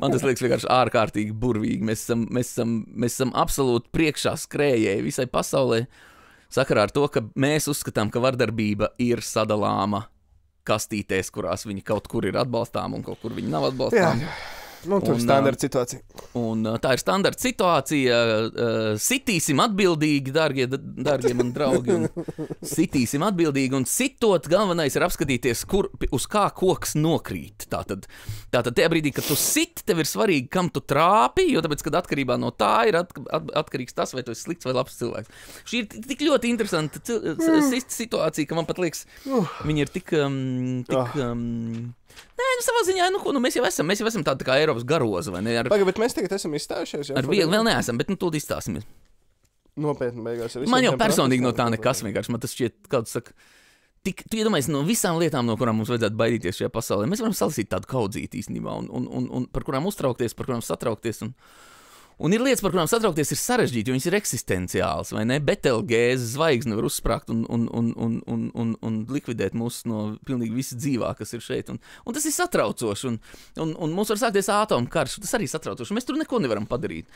Man tas liekas vienkārši ārkārtīgi burvīgi. Mēs esam absolūti priekšā skrējēji visai pasaulē sakarā ar to, ka mēs uzskatām, ka vardarbība ir sadalāma kastītēs, kurās viņi kaut kur ir atbalstām un kaut kur viņi nav atbalstām. Jā. Nu, tur ir standarta situācija. Un tā ir standarta situācija. Sitīsim atbildīgi, dārgie mani draugi. Sitīsim atbildīgi un sitot galvenais ir apskatīties, uz kā koks nokrīt. Tātad tajā brīdī, kad tu sit, tev ir svarīgi, kam tu trāpi, jo tāpēc, kad atkarībā no tā ir atkarīgs tas, vai tu esi slikts vai labs cilvēks. Šī ir tik ļoti interesanta situācija, ka man pat liekas, viņi ir tik nē, nu savā ziņā, mēs jau esam tādi kā Eiropas garoza, vai ne? Pagaid, bet mēs tagad esam izstājušies. Ar viegli vēl neesam, bet tūlīt izstāsimies. Nopietni beigās. Man jau personīgi no tā nekas vienkārši, man tas šķiet, kāds saka, tu iedomājies no visām lietām, no kurām mums vajadzētu baidīties šajā pasaulē. Mēs varam salasīt tādu kaudzīti īstenībā un par kurām uztraukties, par kurām satraukties un ir lietas, par kurām satraukties ir sarežģīti, jo viņas ir eksistenciāls, vai ne? Betelgēzes zvaigzni var uzsprāgt un likvidēt mūs no pilnīgi visa dzīvā, kas ir šeit. Un tas ir satraucoši, un mums var sākties ātomu karš, tas arī satraucoši. Mēs tur neko nevaram padarīt.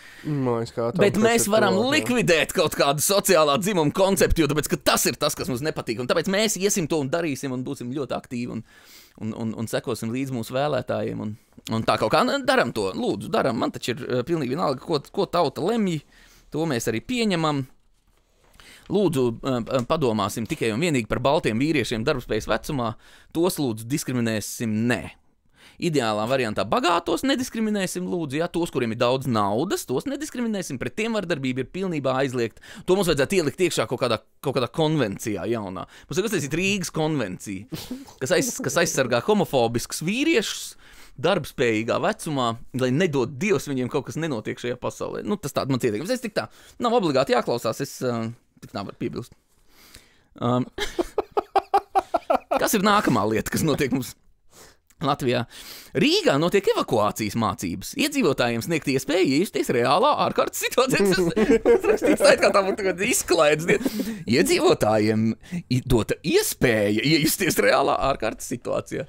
Bet mēs varam likvidēt kaut kādu sociālā dzimuma konceptu, jo tāpēc, ka tas ir tas, kas mums nepatīk. Un tāpēc mēs iesim to un darīsim un būsim ļoti aktīvi un sekosim līdz mūsu vēlētājiem. Un tā kaut kā daram to, lūdzu, daram. Man taču ir pilnīgi vienalga, ko tauta lemj, to mēs arī pieņemam. Lūdzu, padomāsim tikai un vienīgi par baltiem vīriešiem darbspējas vecumā, tos lūdzu diskriminēsim, nē. Ideālā variantā bagātos nediskriminēsim, lūdzu, ja tos, kuriem ir daudz naudas, tos nediskriminēsim, pret tiem vardarbība ir pilnībā aizliegta. To mums vajadzētu ielikt iekšā kaut kādā konvencijā jaunā. Mums vajag uztaisīt Rīgas konvenciju, kas aizsargā homofobiskus vīriešus darbspējīgā vecumā, lai nedod Dievs viņiem kaut kas nenotiek šajā pasaulē. Nu, tas tāds man ieteikums. Es tik tā, nav obligāti jāklausās, es tik tā varu piebilst. Kas ir nākamā lieta, kas notiek mums Latvijā? Rīgā notiek evakuācijas mācības. Iedzīvotājiem sniegt iespēju iejusties reālā ārkārtas situācijā. Tas rakstīts tā, kā tā būtu izklaides. Iedzīvotājiem dota iespēja iejusties reālā ārkārtas situācijā.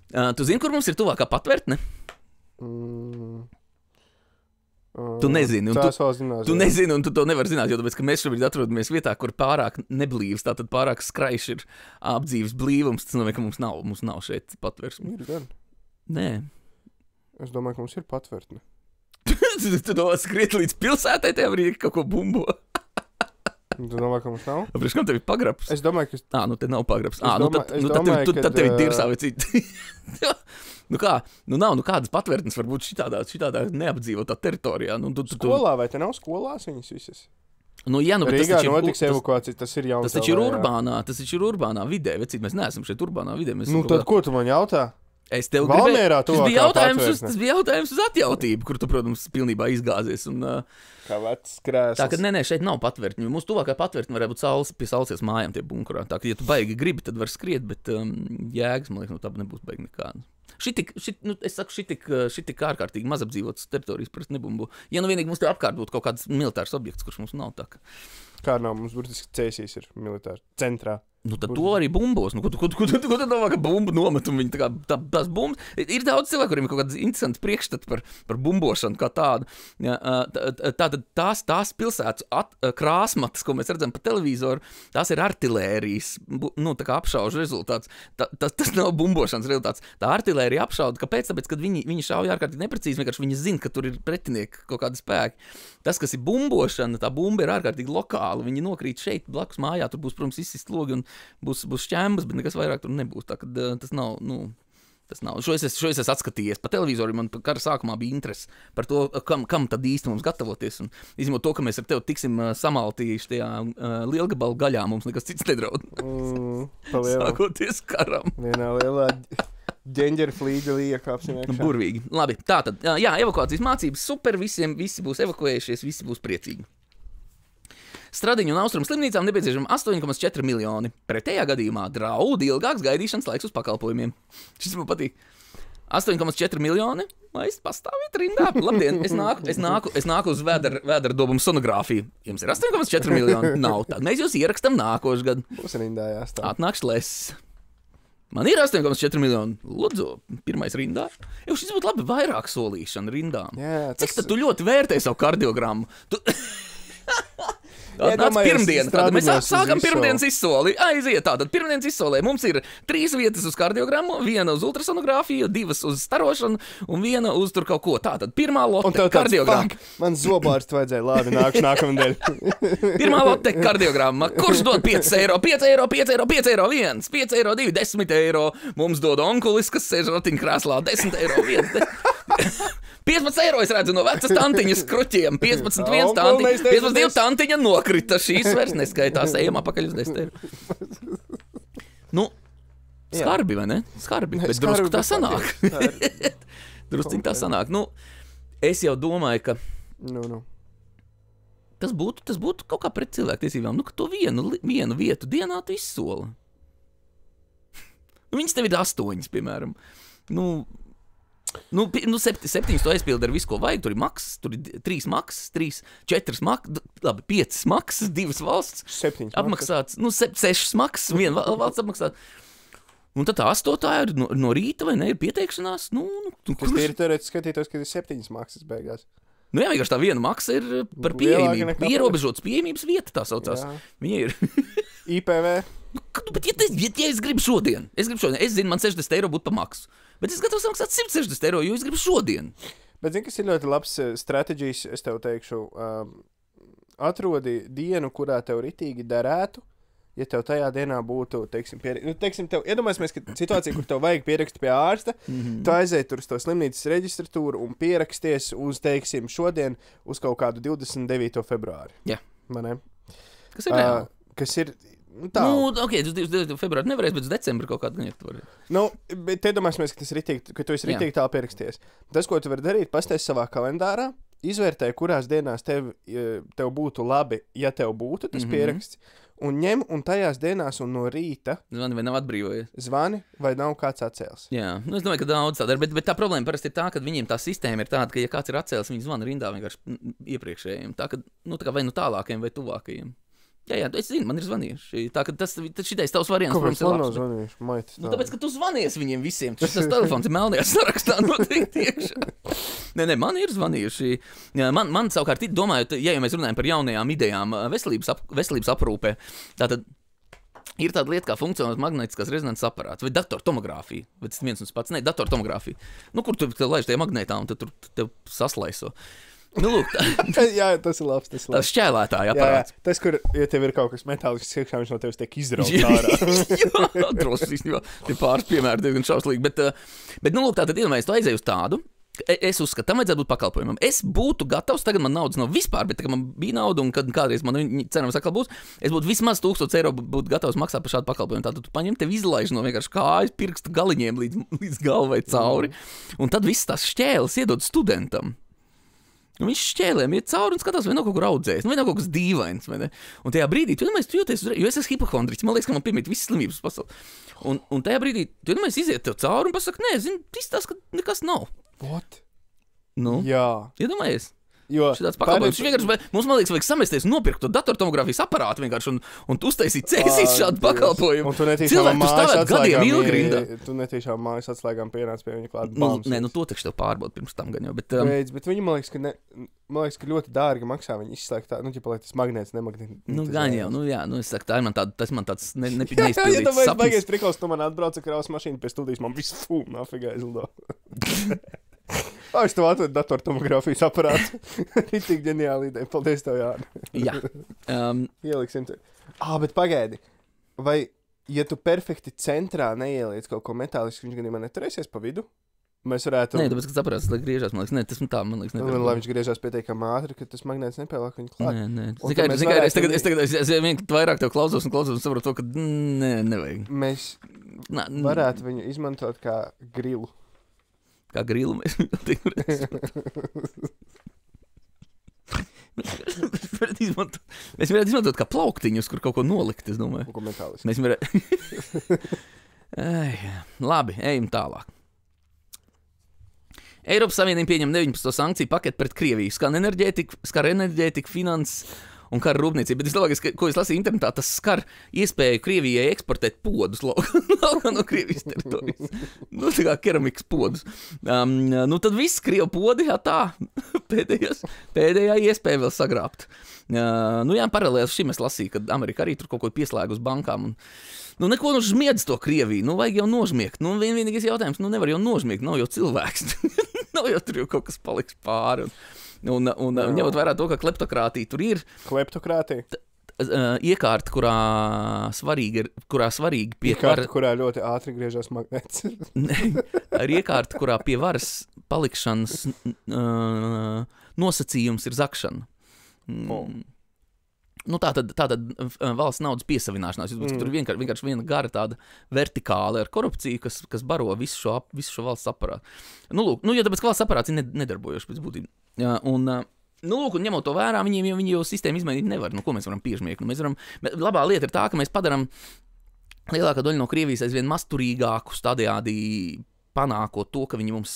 Tu zini, kur mums ir tuvākā patvērtne? Tu nezini, un tu to nevari zināt, jo tāpēc, ka mēs šobrīd atrodamies vietā, kur pārāk neblīvs, tātad pārāk skraišs ir apdzīves blīvums, tas nozīmē, ka mums nav šeit patversme. Ir gan. Nē. Es domāju, ka mums ir patvērtne. Tu skriet līdz pilsētai, tajā brīdī kaut ko bumbo. Tu domā, ka mums nav? Priekš, kam tev ir pagrabs? Es domāju, ka... Nu, te nav pagrabs. Tad tev ir dirsā vai citi. Nu kā? Nu nav, kādas patvērtnes var būt šitādā neapdzīvotā teritorijā. Skolā vai te nav skolās viņas visas? Nu, jā, nu, Rīgā notiks evakuācija, tas ir jauns. Tas taču ir urbānā vidē, vecīt, mēs neesam šeit urbānā vidē. Nu, tad ko tu man jautā? Es tev Valmierā gribēju, tas bija jautājums uz atjautību, kur tu, protams, pilnībā izgāzies. Un, kā vecs krēsls. Tā, ka nē, šeit nav patvertņu. Mūsu tuvākā patvertņa varētu būt pie saules mājām tie bunkurā. Tā, ka, ja tu baigi gribi, tad var skriet, bet jēgas, man liekas, no tā nebūs baigi nekāda. Es saku, šitik ārkārtīgi mazapdzīvotas teritorijas parasti nebumbu. Ja nu vienīgi mums te apkārt būtu kaut kāds militārs objekts, kurš mums nav tā. Kā nav, mums burtiski Cēsīs ir militāri centrā. Nu, tad to arī bumbos. Nu, ko tad domā, ka bumbu nomet un viņi tās bumbas? Ir daudz cilvēku, kuriem ir kaut kāds interesants priekšstats par bumbošanu kā tādu. Tātad tās pilsētas krāsmatas, ko mēs redzam pa televizoru, tās ir artilērijas, tā kā apšaužu rezultāts. Tas nav bumbošanas rezultāts. Tā artilērija apšauda. Kāpēc? Tāpēc, kad viņi šauja ārkārtīgi neprecīzi, vienkārši viņi zina, ka tur ir pretinieki kaut kādi spēki. Tas, kas ir bumbošana, tā bumba ir ārkārtīgi lokāla. Viņi nokrīt šeit blakus mājā, tur būs, protams, izsist logi un būs šķēmbas, bet nekas vairāk tur nebūs. Tā, kad, tas nav, tas nav. Šo es esmu atskatījies pa televizoru, man kara sākumā bija interesi par to, kam tad īsti mums gatavoties. Un izņemot to, ka mēs ar tevi tiksim samaltījuši tajā lielgabalu gaļā, mums nekas cits nedraud. Sākoties karam. Vienā lielā ģenģera flīģa iekāpsim iekšā. Burvīgi. Labi, tātad, jā, evakuācijas mācības super, visi būs evakuējušies, visi būs priecīgi. Stradiņu un Austrumu slimnīcām nepieciešama 8,4 miljoni. Pretējā gadījumā draud ilgāks gaidīšanas laiks uz pakalpojumiem. Šis man patīk. 8,4 miljoni, lai pastāvīt rindā. Labdien, es nāku uz vēdera dobumu sonogrāfiju. Jums ir 8,4 miljoni? Nav tā. Mēs jūs ierakstam nākošu gadu. Būs rindā jāstāv. Atnāks les. Man ir 8,4 miljoni. Lūdzu, pirmais rindā. Jau šis būtu labi vairāk solīšana rindām. Jā, Cik tad tu ļoti vērtē savu kardiogrammu? Nāc pirmdiena, tad mēs sākam pirmdienas izsoli. Aiziet tātad, pirmdienas izsolē mums ir 3 vietas uz kardiogrammu, 1 uz ultrasonogrāfiju, 2 uz starošanu un 1 uz tur kaut ko. Tātad pirmā lote kardiogramma. Man zobārsts vajadzēja, labi, nākamnedēļ. Pirmā lote kardiogramma. Kurš dod 5 eiro? 5 eiro, 5 eiro, 5 eiro, 1, 5 eiro, 2, 10 eiro. Mums dod onkulis, kas sēž ratiņkrēslā, 10 eiro, 1. 15 eiro es redzu no vecas tantiņas kruķiem. 15, 1 tantiņa, 15, 2 tantiņa nokrita. Šīs vairs neskaitās, ejam apakaļ uz 10 eiro. Nu, skarbi, vai ne? Skarbi, bet drusku tā sanāk. Drusciņ tā sanāk. Nu, es jau domāju, ka tas būtu kaut kā pret cilvēktiesībām. Nu, ka to vienu vietu dienā tu izsoli. Nu, viņas tev ir 8, piemēram. Nu, 7 to aizpildi ar visu, ko vajag. Tur ir maksas, tur ir 3 maksas, 4 maksas, labi, 5 maksas, 2 valsts 7 apmaksāts, 6 maksas, 1 valsts apmaksāt. Un tad tā 8 ir no rīta, vai ne, ir pieteikšanās. Kas tie ir teorētiski skatītos, kad ir 7 maksas beigās? Nu jā, vienkārši tā viena maksa ir par pieejamību. Ierobežotas pieejamības vieta tā saucās. Viņa ir. IPV. Bet ja es gribu šodien, es zinu, man 60 eiro būtu pa maksu. Bet es gatavs samaksāt 160 eiro, jo es gribu šodien. Bet zini, kas ir ļoti labs stratēģijas, es tev teikšu, atrodi dienu, kurā tev ritīgi derētu, ja tev tajā dienā būtu, teiksim, tev iedomāsimies, ka situācija, kur tev vajag pierakstīt pie ārsta, tu aizēji tur uz to slimnīcas reģistratūru un pieraksties uz, teiksim, šodien uz kaut kādu 29. februāri. Jā. Man, kas ir reāli? Kas ir tā. Nu, ok, uz 29. februāri nevarēs, bet uz decembri kaut kādu ganiet var. Nu, bet iedomāsimies, ka tu esi ritīgi tā pieraksties. Tas, ko tu vari darīt, pasties savā kalendārā, izvērtē, kurās dienās tev būtu labi, ja tev būtu tas pieraksts, un ņem un tajās dienās un no rīta Zvani vai nav atbrīvojies? Zvani vai nav kāds atcēlis? Jā, nu es domāju, ka daudz tāda ir, bet tā problēma parasti ir tā, ka viņiem tā sistēma ir tāda, ka ja kāds ir atcēlis, viņi zvana rindā vienkārši iepriekšējiem, tā ka, vai tālākajiem vai tuvākajiem. Jā, es zinu, man ir zvanījuši. Tā, ka šitais tavs variants, protams, ir labs. Kāpēc man nav zvanījuši? Maita, nu, tāpēc, ka tu zvanies viņiem visiem. Tas telefons ir melnajā sarakstā noteikti iekšā. Nē, man ir zvanījuši. Man savukārt, domājot, ja mēs runājam par jaunajām idejām veselības aprūpē, tātad ir tāda lieta kā funkcionāls magnētiskās rezonanses aparāts vai datortomogrāfija. Vai tas viens un pats? Nē, datortomogrāfija. Nu, kur tu laiž tajā magnētā un tad tur tev saslaiso. Nu, lūk, jā, tas ir labs. Tas šķēlētāja aparāts. Jā, tas, kur, ja tev ir kaut kas metālisks iekšā, viņš no tevis tiek izrauts ārā. Jā, drosas īstenībā. Tie pāris piemēri diezgan šauslīgi. Bet nu, lūk, tātad iedomājies, tu aizēji uz tādu, Es uzskatu, tam vajadzētu būt pakalpojumam. Es būtu gatavs, tagad man naudas nav vispār, bet tagad man bija nauda, un kādreiz man cerams atkal būs, es būtu vismaz 1000 eiro būtu gatavs maksāt par šādu pakalpojumu. Tātad tu paņem, tev izlaiž no vienkārši kājas, pirkstu galiņiem līdz galvai cauri, un tad viss tās šķēles iedod studentam. Un viņš šķēlēm iet cauri un skatās, vai nav kaut kur audzējis, vai nav kaut kas dīvains, vai ne? Un tajā brīdī, tu jūties, jo es esmu hipohondriķis, man liekas, ka man piemīt visas slimības pasaulē. Un tajā brīdī, tu iziet tev cauri un pasaka, nē, zini, izstāst, ka nekas nav. What? Nu, jā. Iedomājies? Jo šitāds pakalpojums. Mums, man liekas, vajag samesties un nopirkt to datortomogrāfijas aparātu vienkārši un uztaisīt cēsīs šādu pakalpojumu. Un tu netīšām mājas atslēgām pienāc pie viņa klāt bāmas. Nē, to taču tev pārbaud pirms tam gan jau. Bet viņi, man liekas, ka ļoti dārgi maksā viņi izslēgt tā, lai tas magnēts nemagnēts. Gan jau, es saku, tas man tāds neizpildīts sapnis. Ja tā baigais prikals, tu man atbrauca kraus mašīnu pie studijas, man viss nafigā izlido. Es tev atvedu datortomogrāfijas aparātu. Ir tik ģeniāli ideja. Paldies tev, Jāni. Jā. Ieliksim te. Bet pagaidi. Vai, ja tu perfekti centrā neieliec kaut ko metālisku, viņš gan neturēsies pa vidu? Mēs varētu... Nē, tāpēc, ka aparāts griežās, man liekas, tas tā, man liekas, nevar. Lai viņš griežās pietiekami ātri, ka tas magnēts nepielāk viņu klāt. Nē. Es vairāk tev klausos un saprotu to, ka nevajag. Mēs varētu viņu izmantot kā grilu. Kā grilu mēs varētu izmantot kā plauktiņus, kur kaut ko nolikt, es domāju. Ko metāliski. Mēs varētu... Labi, ejam tālāk. Eiropas Savienība pieņem 19. sankciju paketi pret Krieviju. Skar enerģētiku, finanses un kara rūpniecība. Bet vislabākais, ko es lasīju internetā, tas skar iespēju Krievijai eksportēt podus laukā no Krievijas teritorijas. Tā kā keramikas podus. Tad viss Krievu podi, tā, pēdējā iespēja vēl sagrābt. Paralēli šim es lasīju, ka Amerika arī tur kaut ko pieslēg uz bankām. Neko nožmiedz to Krieviju. Vajag jau nožmiegt. Vienīgais jautājums, nevar jau nožmiegt, nav jau cilvēks. Nav jau tur jau kaut kas paliks pāri. Un ņemot vērā to, ka kleptokrātija tur ir. Kleptokrātija? Iekārta, kurā svarīgi pie iekārta, kurā ļoti ātri griežās magnēts. Ir iekārta, kurā pie varas palikšanas nosacījums ir zakšana. Tātad valsts naudas piesavināšanās. Tur vienkārši viena gara tāda vertikāla ar korupciju, kas baro visu šo valsts aparātu. Jo tāpēc, ka valsts aparāts ir nedarbojošs pēc būtības. Un ņemot to vērā, viņi jau sistēmu izmainīt nevar. Ko mēs varam piežmiegt? Labā lieta ir tā, ka mēs padaram lielākā daļa no Krievijas aizvien masturīgākus, tādējādi panākot to, ka viņi mums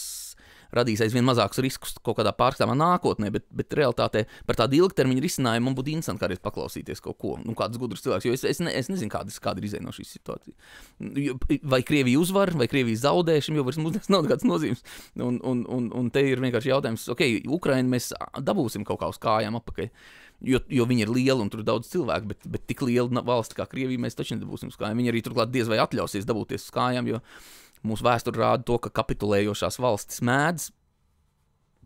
radīs aizvien mazākus riskus kaut kādā pārskatāmā nākotnē, bet realitātē par tādu ilgtermiņu risinājumu man būtu interesanti kādreiz paklausīties kaut ko, kāds gudrs cilvēks, jo es nezinu, kāda ir izēja no šīs situācijas. Vai Krievija uzvar, vai Krievija zaudē, šim jau vairs nav kāds nozīmes. Un te ir vienkārši jautājums, Ukrainu mēs dabūsim kaut kā uz kājām apakaļ, jo viņi ir lieli un tur ir daudz cilvēku, bet tik liela valsts kā Krievija mēs taču nedabūsim uz kājām. Viņi arī turklāt diez vai atļausies dabūties uz kājām, jo mūsu vēsture rāda to, ka kapitulējošās valstis mēdz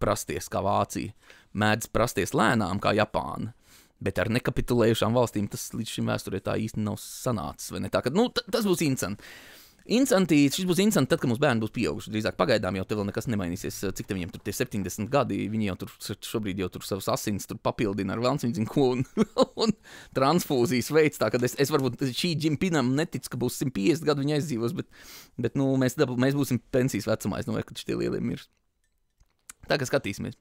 prasties kā Vācija, mēdz prasties lēnām kā Japāna, bet ar nekapitulējušām valstīm tas līdz šim vēsturē tā īsti nav sanācis. Vai ne? Tā, ka, tas būs interesanti. Šis būs interesanti tad, kad mums bērni būs pieauguši. Drīzāk pagaidām jau te vēl nekas nemainīsies. Cik te viņiem tur tie 70 gadi, viņi jau tur šobrīd jau tur savus asins tur papildina ar velns ko un transfūzijas veids. Tā, kad es varbūt šī Džimpinam neticu, ka būs 150 gadu viņa aizdzīvos, bet mēs būsim pensijas vecumā. Es domāju, ka šitie lielie mirs. Tā kā skatīsimies.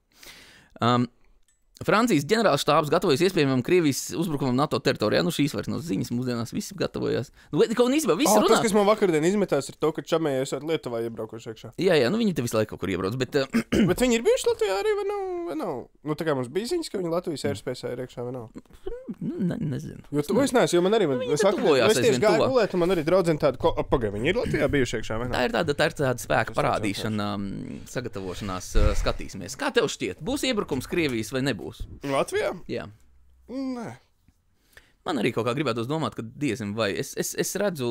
Francijas ģenerālštābs gatavojas iespējamam Krievijas uzbrukumam NATO teritorijā. Šīs vairs no ziņas mūsdienās visi gatavojās. Īstenībā visi runā. Tas, kas man vakardien izmetās, ir to, ka Čamēja esat Lietuvā iebraukuši iekšā. Jā, viņi te visu laiku kaut kur iebrauc, bet... Bet viņi ir bijuši Latvijā arī, vai nav? Tā kā mums bija ziņas, ka viņi Latvijas airspace'ā ir iekšā, vai nav? Nezinu. Jo tu es neesmu, jo man arī... Es tieši gāju gulēt, un man arī draudzeni tādu... Pagaid, viņi ir Latvijā bijuši iekšā, vai nav? Tā ir tāda spēka parādīšana, sagatavošanās, skatīsimies. Kā tev šķiet? Būs iebrukums Krievijas vai nebūs? Latvijā? Jā. Nē. Man arī kaut kā gribētos domāt, ka diezin vai. Es redzu...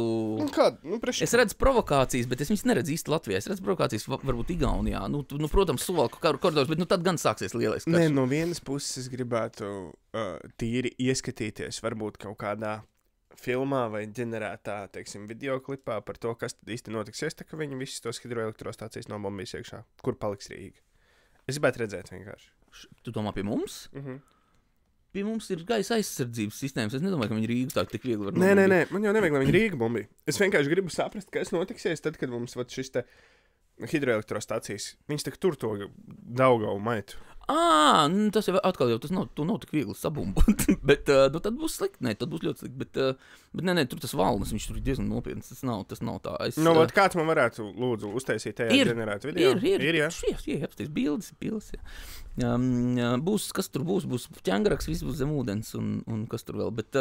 Es redzu provokācijas, bet es viņas neredzu īsti Latvijā. Es redzu provokācijas varbūt Igaunijā. Protams, Suvalku koridors, bet tad gan sāksies lielais karš. Nē, no vienas puses es gribētu tīri ieskatīties varbūt kaut kādā filmā vai ģenerētā, videoklipā par to, kas tad īsti notiksies, tā ka viņi visus tos hidroelektrostācijas nobombīs iekšā. Kur paliks Rīga? Es gribētu redzēt vienkārši. Tu domā pie mums? Pie mums ir gaisa aizsardzības sistēmas. Es nedomāju, ka viņi Rīgu tā tik viegli var nobombīt. Nē, man jau nevajag, lai viņi Rīgu bombī. Es vienkārši gribu saprast, kas notiksies tad, kad mums šis te hidroelektrostacijas, viņas tak tur to Daugavu maitu. Tas jau atkal tas nav tik viegli sabumbot, bet tad būs slikti, tad būs ļoti slikti, bet nē, tur tas valnes, viņš tur ir diezgan nopietns, tas nav tā. Kāds man varētu, lūdzu, uztaisīt tajā ģenerēt video? Ir, apstīs bildes, jā. Būs, kas tur būs ķengaraks, viss būs zem ūdens un kas tur vēl, bet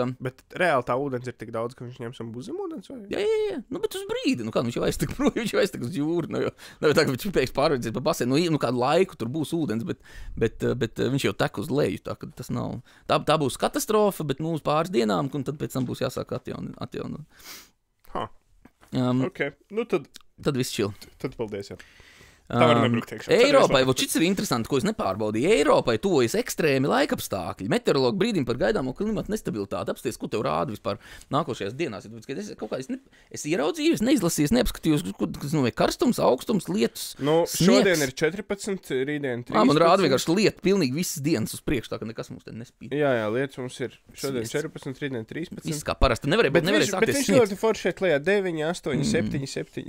reāli tā ūdens ir tik daudz, ka viņš ņems un būs zem ūdens, vai? Jā, bet uz brīdi, kā viņš jau aiztek prom, viņš jau aiztek uz jūru, nav tā, ka viņš pēkšņi pārveidzies pa basēnu, kādu laiku tur būs ūdens, bet viņš jau tek uz leju, tā ka tas nav. Tā būs katastrofa, bet mums pāris dienām, un tad pēc tam būs jāsāk atjaunot. Ok, tad viss čil. Tad paldies, jā. Tā var nebrukt iekšā. Eiropai, šis ir interesanti, ko es nepārbaudīju. Eiropai tuvojas ekstrēmi laikapstākļi. Meteorologi brīdina par gaidāmo klimata nestabilitāti. Apsties, ko tev rāda vispār nākošajās dienās. Es ieraudzīju, es neizlasīju, neapskatījos, kas notiek karstums, augstums, lietus. Šodien ir 14, rītdien 13. Man rāda vienkārši lieta pilnīgi visas dienas uz priekšu, tā ka nekas mums te nespīd. Jā, lietas mums ir šodien 14, rītdien 13. Viss kā parasti. Nevarēja sākties bet viņš ļoti forši šeit lejā 9, 8, 7, 7.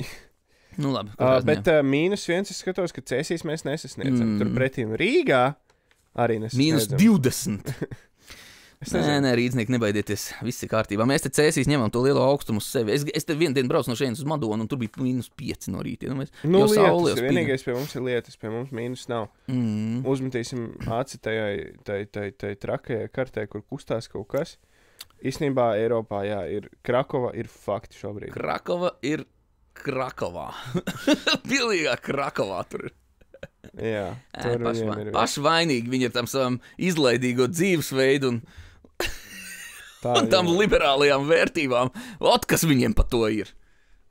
Labi, bet -1 es skatos, ka Cēsīs mēs nesasniedzam. Turpretīm Rīgā arī nesasniedzam. -20. Nē, rīdznieki, nebaidieties. Viss ir kārtībā. Mēs te Cēsīs ņemam to lielo augstumu uz sevi. Es te vienu dienu braucu no šejienes uz Madonu, un tur bija -5 no rīta. Lietas, vienīgais pie mums ir lietas, pie mums mīnus nav. Uzmetīsim aci tai trakajai kartē, kur kustās kaut kas. Īstenībā Eiropā, jā, ir Krakova, ir fakti šobrīd. Krakova ir Krakovā. Pilnīgā Krakovā tur ir. Jā, tur viņiem ir. Paši vainīgi viņi ir tam savam izlaidīgo dzīvesveidu un tam liberālajām vērtībām. Kas viņiem pa to ir?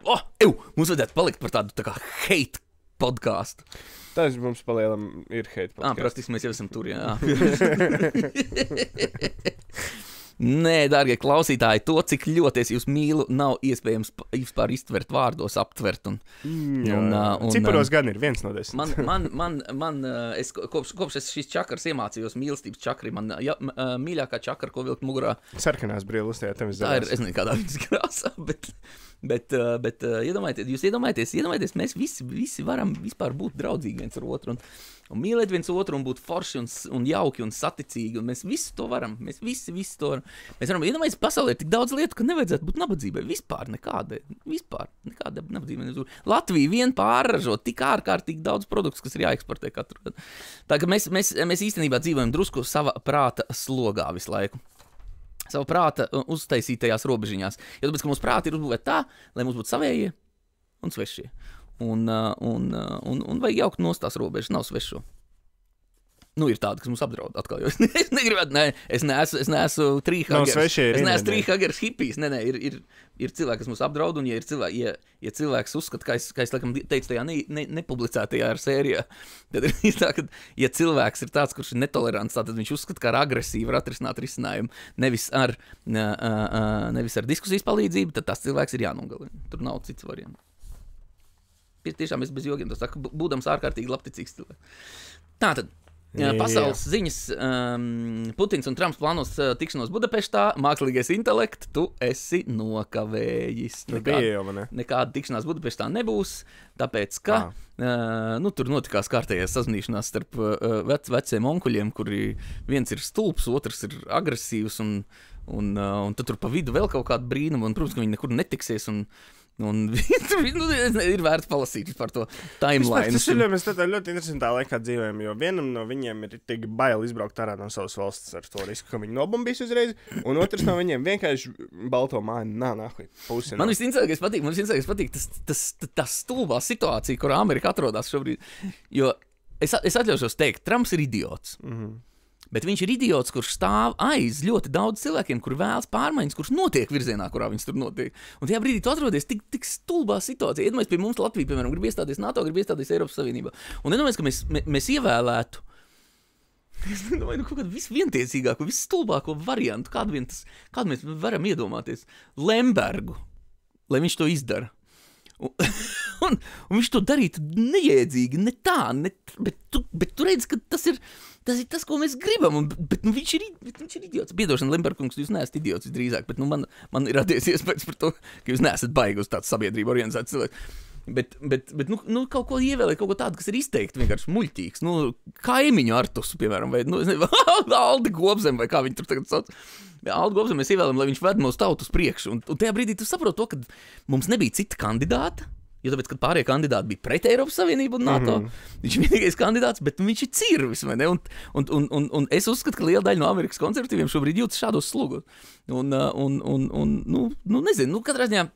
Mums vajadzētu palikt par tādu tā kā hate podcastu. Tas mums palielam ir hate podcasts. Praktiski mēs jau esam tur, jā. Nē, dārgie klausītāji, to, cik ļoti es jūs mīlu, nav iespējams vispār iztvert vārdos, aptvert. Ciparos gan ir 1 no 10. Es kopš es šīs čakras iemācījos, mīlestības čakri, man mīļākā čakra, ko vilkt mugurā. Sarkanās brilles, tajā tevis zālās. Tā ir, es nezinu, kādā viņas krāsā, bet iedomājieties, mēs visi varam vispār būt draudzīgi viens ar otru un mīlēt viens otru un būt forši un jauki un saticīgi, un mēs visi to varam, mēs visi to varam. Mēs varam iedomāties, pasaulē ir tik daudz lietu, ka nevajadzētu būt nabadzībai, vispār nekāda nabadzība. Latvija vien pārražo tik ārkārtīgi daudz produktus, kas ir jāeksportē katru gadu. Tā ka mēs īstenībā dzīvojam drusku sava prāta slogā visu laiku. Savu prāta uztaisītajās robežiņās. Jo tāpēc, ka mūsu prāti ir uzbūvēti tā, lai mums būtu savējie un svešie. Un vajag jaukt nost tās robežas, nav svešo. Ir tāda, kas mums apdraud atkal, jo es negribētu, es neesmu trīhagers. Es neesmu trīhagers hipijs, ir cilvēki, kas mums apdraud, un ja cilvēks uzskata, kā es laikam teicu tajā nepublicētajā sērijā, tad ir tā, ka ja cilvēks ir tāds, kurš ir netolerants, tad viņš uzskata, ka ar agresīvu var atrisināt risinājumu, nevis ar diskusijas palīdzību, tad tās cilvēks ir jānogalina. Tur nav cits variants. Tiešām es bez jogiem to saku, būdams ārkārtīgi labticīgs cilvēks. Tātad. Pasaules ziņas, Putins un Trumps plānos tikšanos Budapeštā, mākslīgais intelekts, tu esi nokavējis. Nekāda tikšanās Budapeštā nebūs, tāpēc, ka tur notikās kārtējās sazvanīšanās starp veciem onkuļiem, kuri viens ir stulbs, otrs ir agresīvs, un tad tur pa vidu vēl kaut kāda brīnuma, un, protams, ka viņi nekur netiksies, un ir vērts palasīt par to timeline. Tas ir ļoti interesantā laikā dzīvojam, jo vienam no viņiem ir tik baili izbraukt ārā no savas valsts ar to risku, ka viņi nobombīs uzreiz, un otrs no viņiem vienkārši balto māju nākuj pusi. Man visinteresantākais patīk tas stulbā situācija, kurā Amerika atrodas šobrīd, jo es atļaušos teikt, Trumps ir idiots. Bet viņš ir idiots, kurš stāv aiz ļoti daudz cilvēkiem, kuri vēlas pārmaiņas, kurš notiek virzienā, kurā viņš tur notiek. Un tajā brīdī tu atrodies tik stulbā situācijā. Iedomājies, pie mums Latvija, piemēram, grib iestāties NATO, grib iestāties Eiropas Savienībā. Un iedomājies, ka mēs ievēlētu, es nedomāju, kaut kādu visvientiesīgāko, visstulbāko variantu, kādu mēs varam iedomāties. Lembergu, lai viņš to izdara. Un viņš to darītu neiedzīgi, bet tu tu redzi, ka tas ir tas, ko mēs gribam, bet viņš ir idiots. Piedošana, Lemberkungs, jūs neesat idiots drīzāk, bet man ir radies iespējas par to, ka jūs neesat baigi uz tādu sabiedrību orientēts cilvēks. Bet kaut ko ievēlēt, kaut ko tādu, kas ir izteikti vienkārši muļķīgs. Kaimiņu Artusu, piemēram, vai, Aldi Gobzem, vai kā viņi tur tagad sauc. Aldi Gobzem mēs ievēlam, lai viņš ved mūsu tautu uz priekšu. Un tajā brīdī tu saproti to, ka mums nebija cita kandidāta, jo tāpēc, kad pārējie kandidāti bija pret Eiropas Savienību un NATO, viņš ir vienīgais kandidāts, bet viņš ir cirvis, vai ne? Un es uzskatu, ka liela daļa no Amerikas konservatīviem šobrīd jūtas šādos slogos. Nezinu, katrā ziņā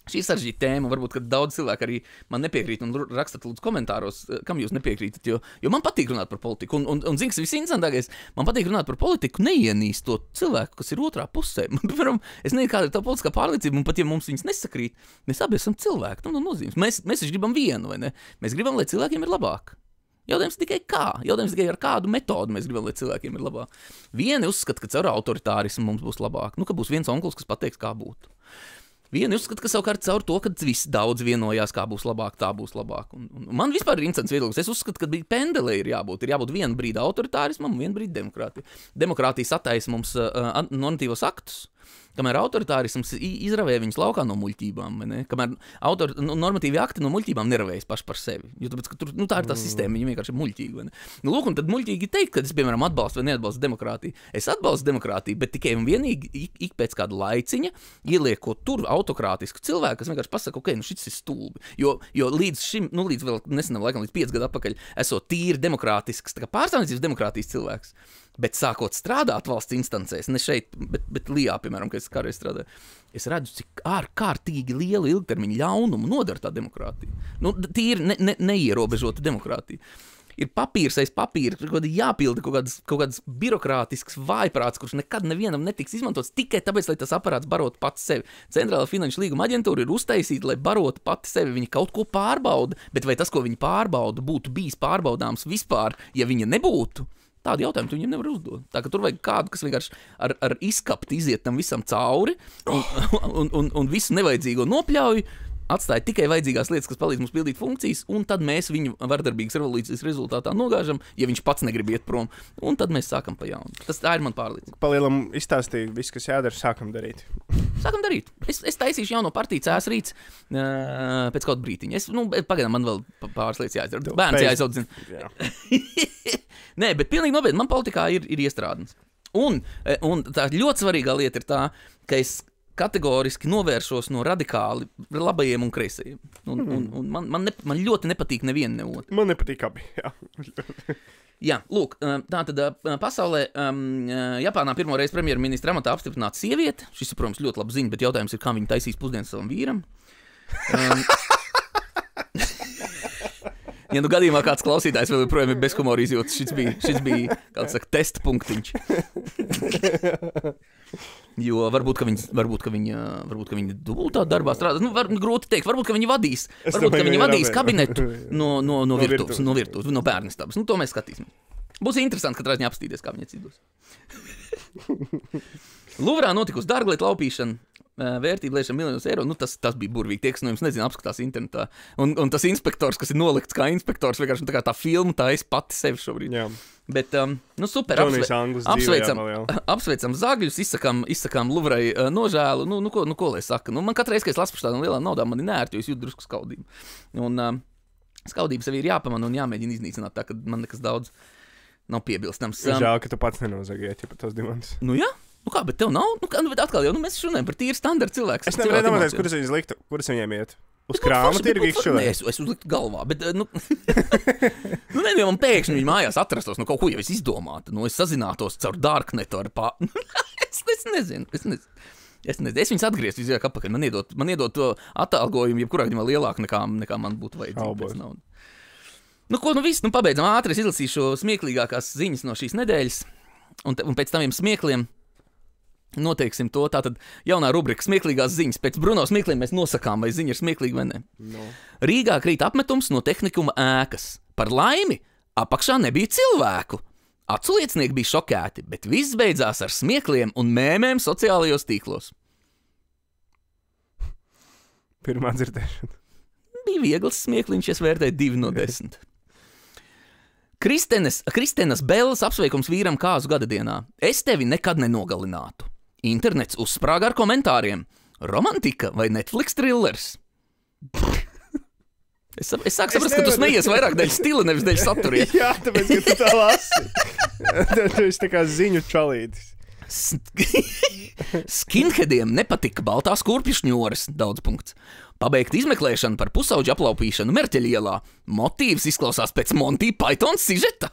šī sarežģīta tēma, varbūt, ka daudz cilvēku arī man nepiekrīt un rakstat lūdzu komentāros, kam jūs nepiekrītat, jo man patīk runāt par politiku, un zini, kas visinteresantākais, man patīk runāt par politiku, neienīst to cilvēku, kas ir otrā pusē. Piemēram, es nezinu, kāda ir tā politiskā pārliecība, un pat ja mums viņas nesakrīt, mēs abi esam cilvēki, nozīmes. Mēs taču gribam vienu, vai ne? Mēs gribam, lai cilvēkiem ir labāk. Jautājums tikai kā? Jautājums tikai ar kādu metodu mēs gribam, lai cilvēkiem ir labāk. Vieni uzskata, ka caur autoritārismu mums būs labāk, ka būs viens onkls, kas pateiks, kā būtu. Vieni uzskata, ka savukārt caur to, ka visi daudz vienojās, kā būs labāk, tā būs labāk. Un man vispār ir interesants viedoklis. Es uzskatu, ka pendelē ir jābūt vienu brīdi autoritārismam un vienu brīdi demokrātija. Demokrātija sataisa mums normatīvos aktus, kamēr autoritārisms izravē viņus laukā no muļķībām, kamēr normatīvi akti no muļķībām neravējas paši par sevi. Jo tāpēc, ka tur, tā ir tā sistēma, viņi vienkārši ir muļķīgi. Lūk, un tad muļķīgi teikt, ka es, piemēram, atbalstu vai neatbalstu demokrātiju. Es atbalstu demokrātiju, bet tikai un vienīgi ik pēc kāda laiciņa ieliekot tur autokrātisku cilvēku, kas vienkārši pasaka, ok, šis ir stulbi. Jo līdz šim, līdz vēl nesenam laikam, līdz 5 gadu atpakaļ, esot tīri demokrātisks, tā kā pārstāvniecības demokrātijas cilvēks. Bet sākot strādāt valsts instancēs, ne šeit, bet Lijā, piemēram, kad es kādreiz strādāju, es redzu, cik ārkārtīgi liela ilgtermiņa ļaunumu nodara tā demokrātija. Tīri neierobežota demokrātija. Ir papīrs aiz papīra, kaut jāpilda kaut kāds birokrātisks vājprāts, kurš nekad nevienam netiks izmantots tikai tāpēc, lai tas aparāts barotu pats sevi. Centrālā finanšu līguma aģentūra ir uztaisīta, lai barotu pati sevi. Viņi kaut ko pārbauda, bet vai tas, ko viņi pārbauda, būtu bijis pārbaudāms vispār, ja viņa nebūtu? Tādu jautājumu tu viņiem nevar uzdot. Tā ka tur vajag kādu, kas vienkārši ar izskapti iziet tam visam cauri un visu nevajadzīgo nopļauj, atstāja tikai vajadzīgās lietas, kas palīdz mums pildīt funkcijas, un tad mēs viņu vardarbīgas revolūcijas rezultātā nogāžam, ja viņš pats negrib iet prom, un tad mēs sākam pa jaunu. Tā ir man pārliecība. Palielam izstāstīju visu, kas jādara, sākam darīt. Sākam darīt. Es taisīšu jauno partiju cēs rīts pēc kaut brītiņa. Pagaidām man vēl pāris lietas jāizdara. Bērns jāizaudzina. Nē, bet pilnīgi nopietni, man politikā ir iestrādnes. Un tā ļoti svarīgā lieta ir tā, ka es kategoriski novēršos no radikāli labajiem un kreisajiem. Un man ļoti nepatīk neviena ne otra. Man nepatīk abi, jā. Jā, lūk, tātad pasaulē Japānā pirmo reizi premjerministra amatā apstiprināta sieviete. Šis ir, protams, ļoti labi ziņa, bet jautājums ir, kā viņa taisīs pusdienas savam vīram. Ja gadījumā kāds klausītājs vēl joprojām ir bez humora izjūtas, šis bija kāds saka, testa punktiņš. Jo varbūt, ka viņa dubultā darbā strādā. Grūti teikt, varbūt, ka viņa vadīs kabinetu no virtuves, no bērnistabas. To mēs skatīsim. Būs interesanti, katrā ziņā apstīties, kā viņa citos. Luvrā notikusi dārglietu laupīšana. Vērtība liešana miljonos eiro, tas bija burvīgi. Tie, kas no jums nezina, apskatās internetā. Un tas inspektors, kas ir nolikts kā inspektors, vienkārši tā kā tā filma, tā es pati sevi šobrīd. Jā. Bet, super, apsveicam zagļus, izsakām Luvrai nožēlu. Ko lai saka? Man katru reizi, kad es lasu par tādām lielām naudām, man ir nērti, jo es jūtu drusku skaudību. Un skaudība sev ir jāpamana un jāmēģina iznīcināt tā, ka man nekas daudz nav piebilstams. Žēl, ka tu pats nenozagēji, ja pat tos dimantus. Jā. Kā, bet tev nav? Bet atkal jau, mēs runājam par tīru standarta cilvēku. Es nevarēju domāties, kuras viņas liktu, kuras viņiem iet. Uz krāma tirgu ikšķilē. Nē, es uzliktu galvā, bet, man pēkšņi viņa mājās atrastos, kaut ko jau es izdomātu. Es sazinātos caur Darknetu ar Es nezinu. Es viņus atgriezt visjāk apakaļ. Man iedot to atalgojumu, jebkurā gadījumā lielāku nekā man būtu vajadzīga pēc naudas. Viss, pabeidzam ātri, es izlasīšu smieklīgākās ziņas no šīs nedēļas, un pēc tam smiekliem noteiksim to. Tātad jaunā rubrika smieklīgās ziņas. Pēc Bruno smiekliem mēs nosakām, vai ziņa ir smieklīga vai ne. No. Rīgā krīt apmetums no tehnikuma ēkas. Par laimi, apakšā nebija cilvēku. Aculiecinieki bija šokēti, bet viss beidzās ar smiekliem un mēmēm sociālajos tīklos. Pirmā dzirdēšana. Bija viegls smiekliņš, es vērtēju 2 no 10. Kristenas Bellas apsveikums vīram kāzu gadadienā. Es tevi nekad nenogalinātu. Internets uzsprāga ar komentāriem. Romantika vai Netflix thrillers? Es sāku saprast, ka tu smejies vairāk dēļ stila, nevis dēļ satura. Jā, tāpēc, ka tu tā lasi. Tu esi tā kā ziņu čalītis. Skinheadiem nepatika baltās kurpju šņores, daudz punkts. Pabeigt izmeklēšanu par pusauģu aplaupīšanu Merķeļielā. Motīvs izklausās pēc Monty Python sižeta.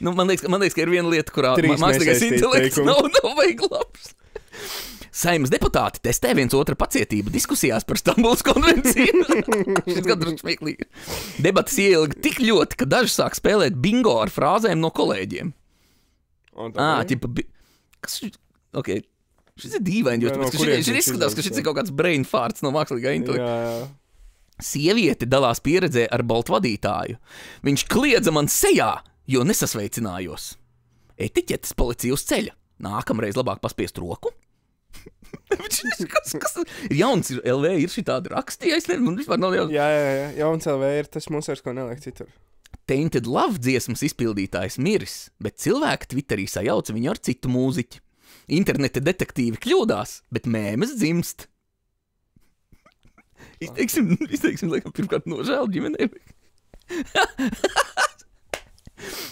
Man liekas, ka ir viena lieta, kurā mākslīgais intelekts nav baigi labs. Saeimas deputāti testē viens otra pacietību diskusijās par Stambulas konvenciju. Šis gadrs smieklīgi. Debatas ieilga tik ļoti, ka daži sāk spēlēt bingo ar frāzēm no kolēģiem. Kas šis? Ok, šis ir dīvaini, jo šis izskatās, ka šis ir kaut kāds brain farts no mākslīgā intelekta. Sieviete dalās pieredzē ar Bolt vadītāju. Viņš kliedza man sejā, jo nesasveicinājos. Etiķetes policija uz ceļa. Nākamreiz labāk paspiest roku. Kas ir jauns LV, ir šitādi raksti, ja es nezinu, vispār nav jau... Jā, jauns LV ir tas mums vairs, ko neliek citur. Tainted Love dziesmas izpildītājs miris, bet cilvēki Twitterī sajauca viņu ar citu mūziķi. Interneta detektīvi kļūdās, bet mēmes dzimst. Izteiksim, laikam, pirmkārt nožēlu ģimenei.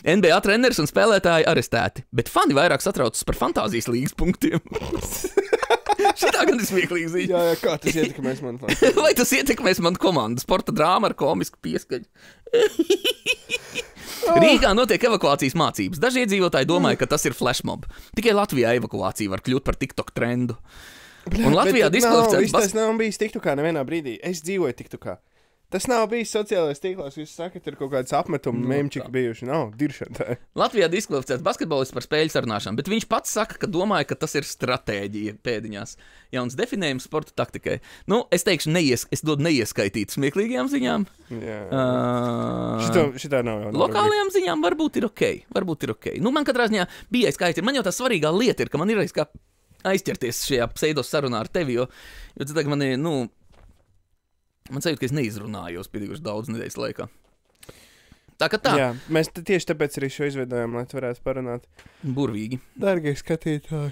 NBA treneris un spēlētāji arestēti, bet fani vairāk satraucas par fantāzijas līgas punktiem. Šitā gan ir smieklīgi ziņa. Jā, kā tas ietekmēs man? Vai tas ietekmēs man komandu? Sporta drāma ar komisku pieskaņu. Rīgā notiek evakuācijas mācības. Daži iedzīvotāji domāja, ka tas ir flashmob. Tikai Latvijā evakuācija var kļūt par TikTok trendu. Un Latvijā diskvalificēts... Tas nav bijis TikTokā nevienā brīdī. Es dzīvoju TikTokā. Tas nav bijis sociālais tīklās, jūs sakat, ir kaut kāds apmetumi mēmčiki bijuši. Nav, diršantai. Latvijā diskvalificēts basketbolists par spēļu sarunāšanu, bet viņš pats saka, ka domāja, ka tas ir stratēģija pēdiņās. Jauns definējums sporta taktikai. Nu, es teikšu, es dodu neieskaitītu smieklīgajām ziņām. Jā. Šitā nav jau. Lokālajām ziņām varbūt ir ok. Nu, man katrā ziņā bija skaidrs. Man jau tā svarīgā lieta ir, ka man ir kā aizķerties šajā pseido sarunā ar tevi, jo tad man ir, man sajūt, ka es neizrunājos pietiekoši daudz nedēļas laikā. Tā kā tā. Jā, mēs tieši tāpēc arī šo izveidojām, lai tu varētu parunāt. Burvīgi. Dargie skatītāji,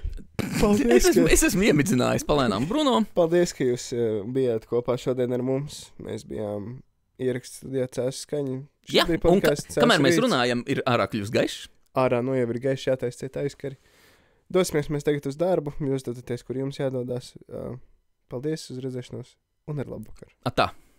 paldies, es esmu iemidzinājis palēnām Bruno. Paldies, ka jūs bijāt kopā šodien ar mums. Mēs bijām ieraksts studijā Cēsu skaņu. Jā, un kamēr mēs runājam, ir ārā kļūst gaišs. Ārā jau ir gaišs, jātais ciet aizskari. Dosimies mēs tagad uz darbu, jūs dodaties, kur jums jādodās. Paldies, uz redzēšanos. Un ar labu vakaru. Tā.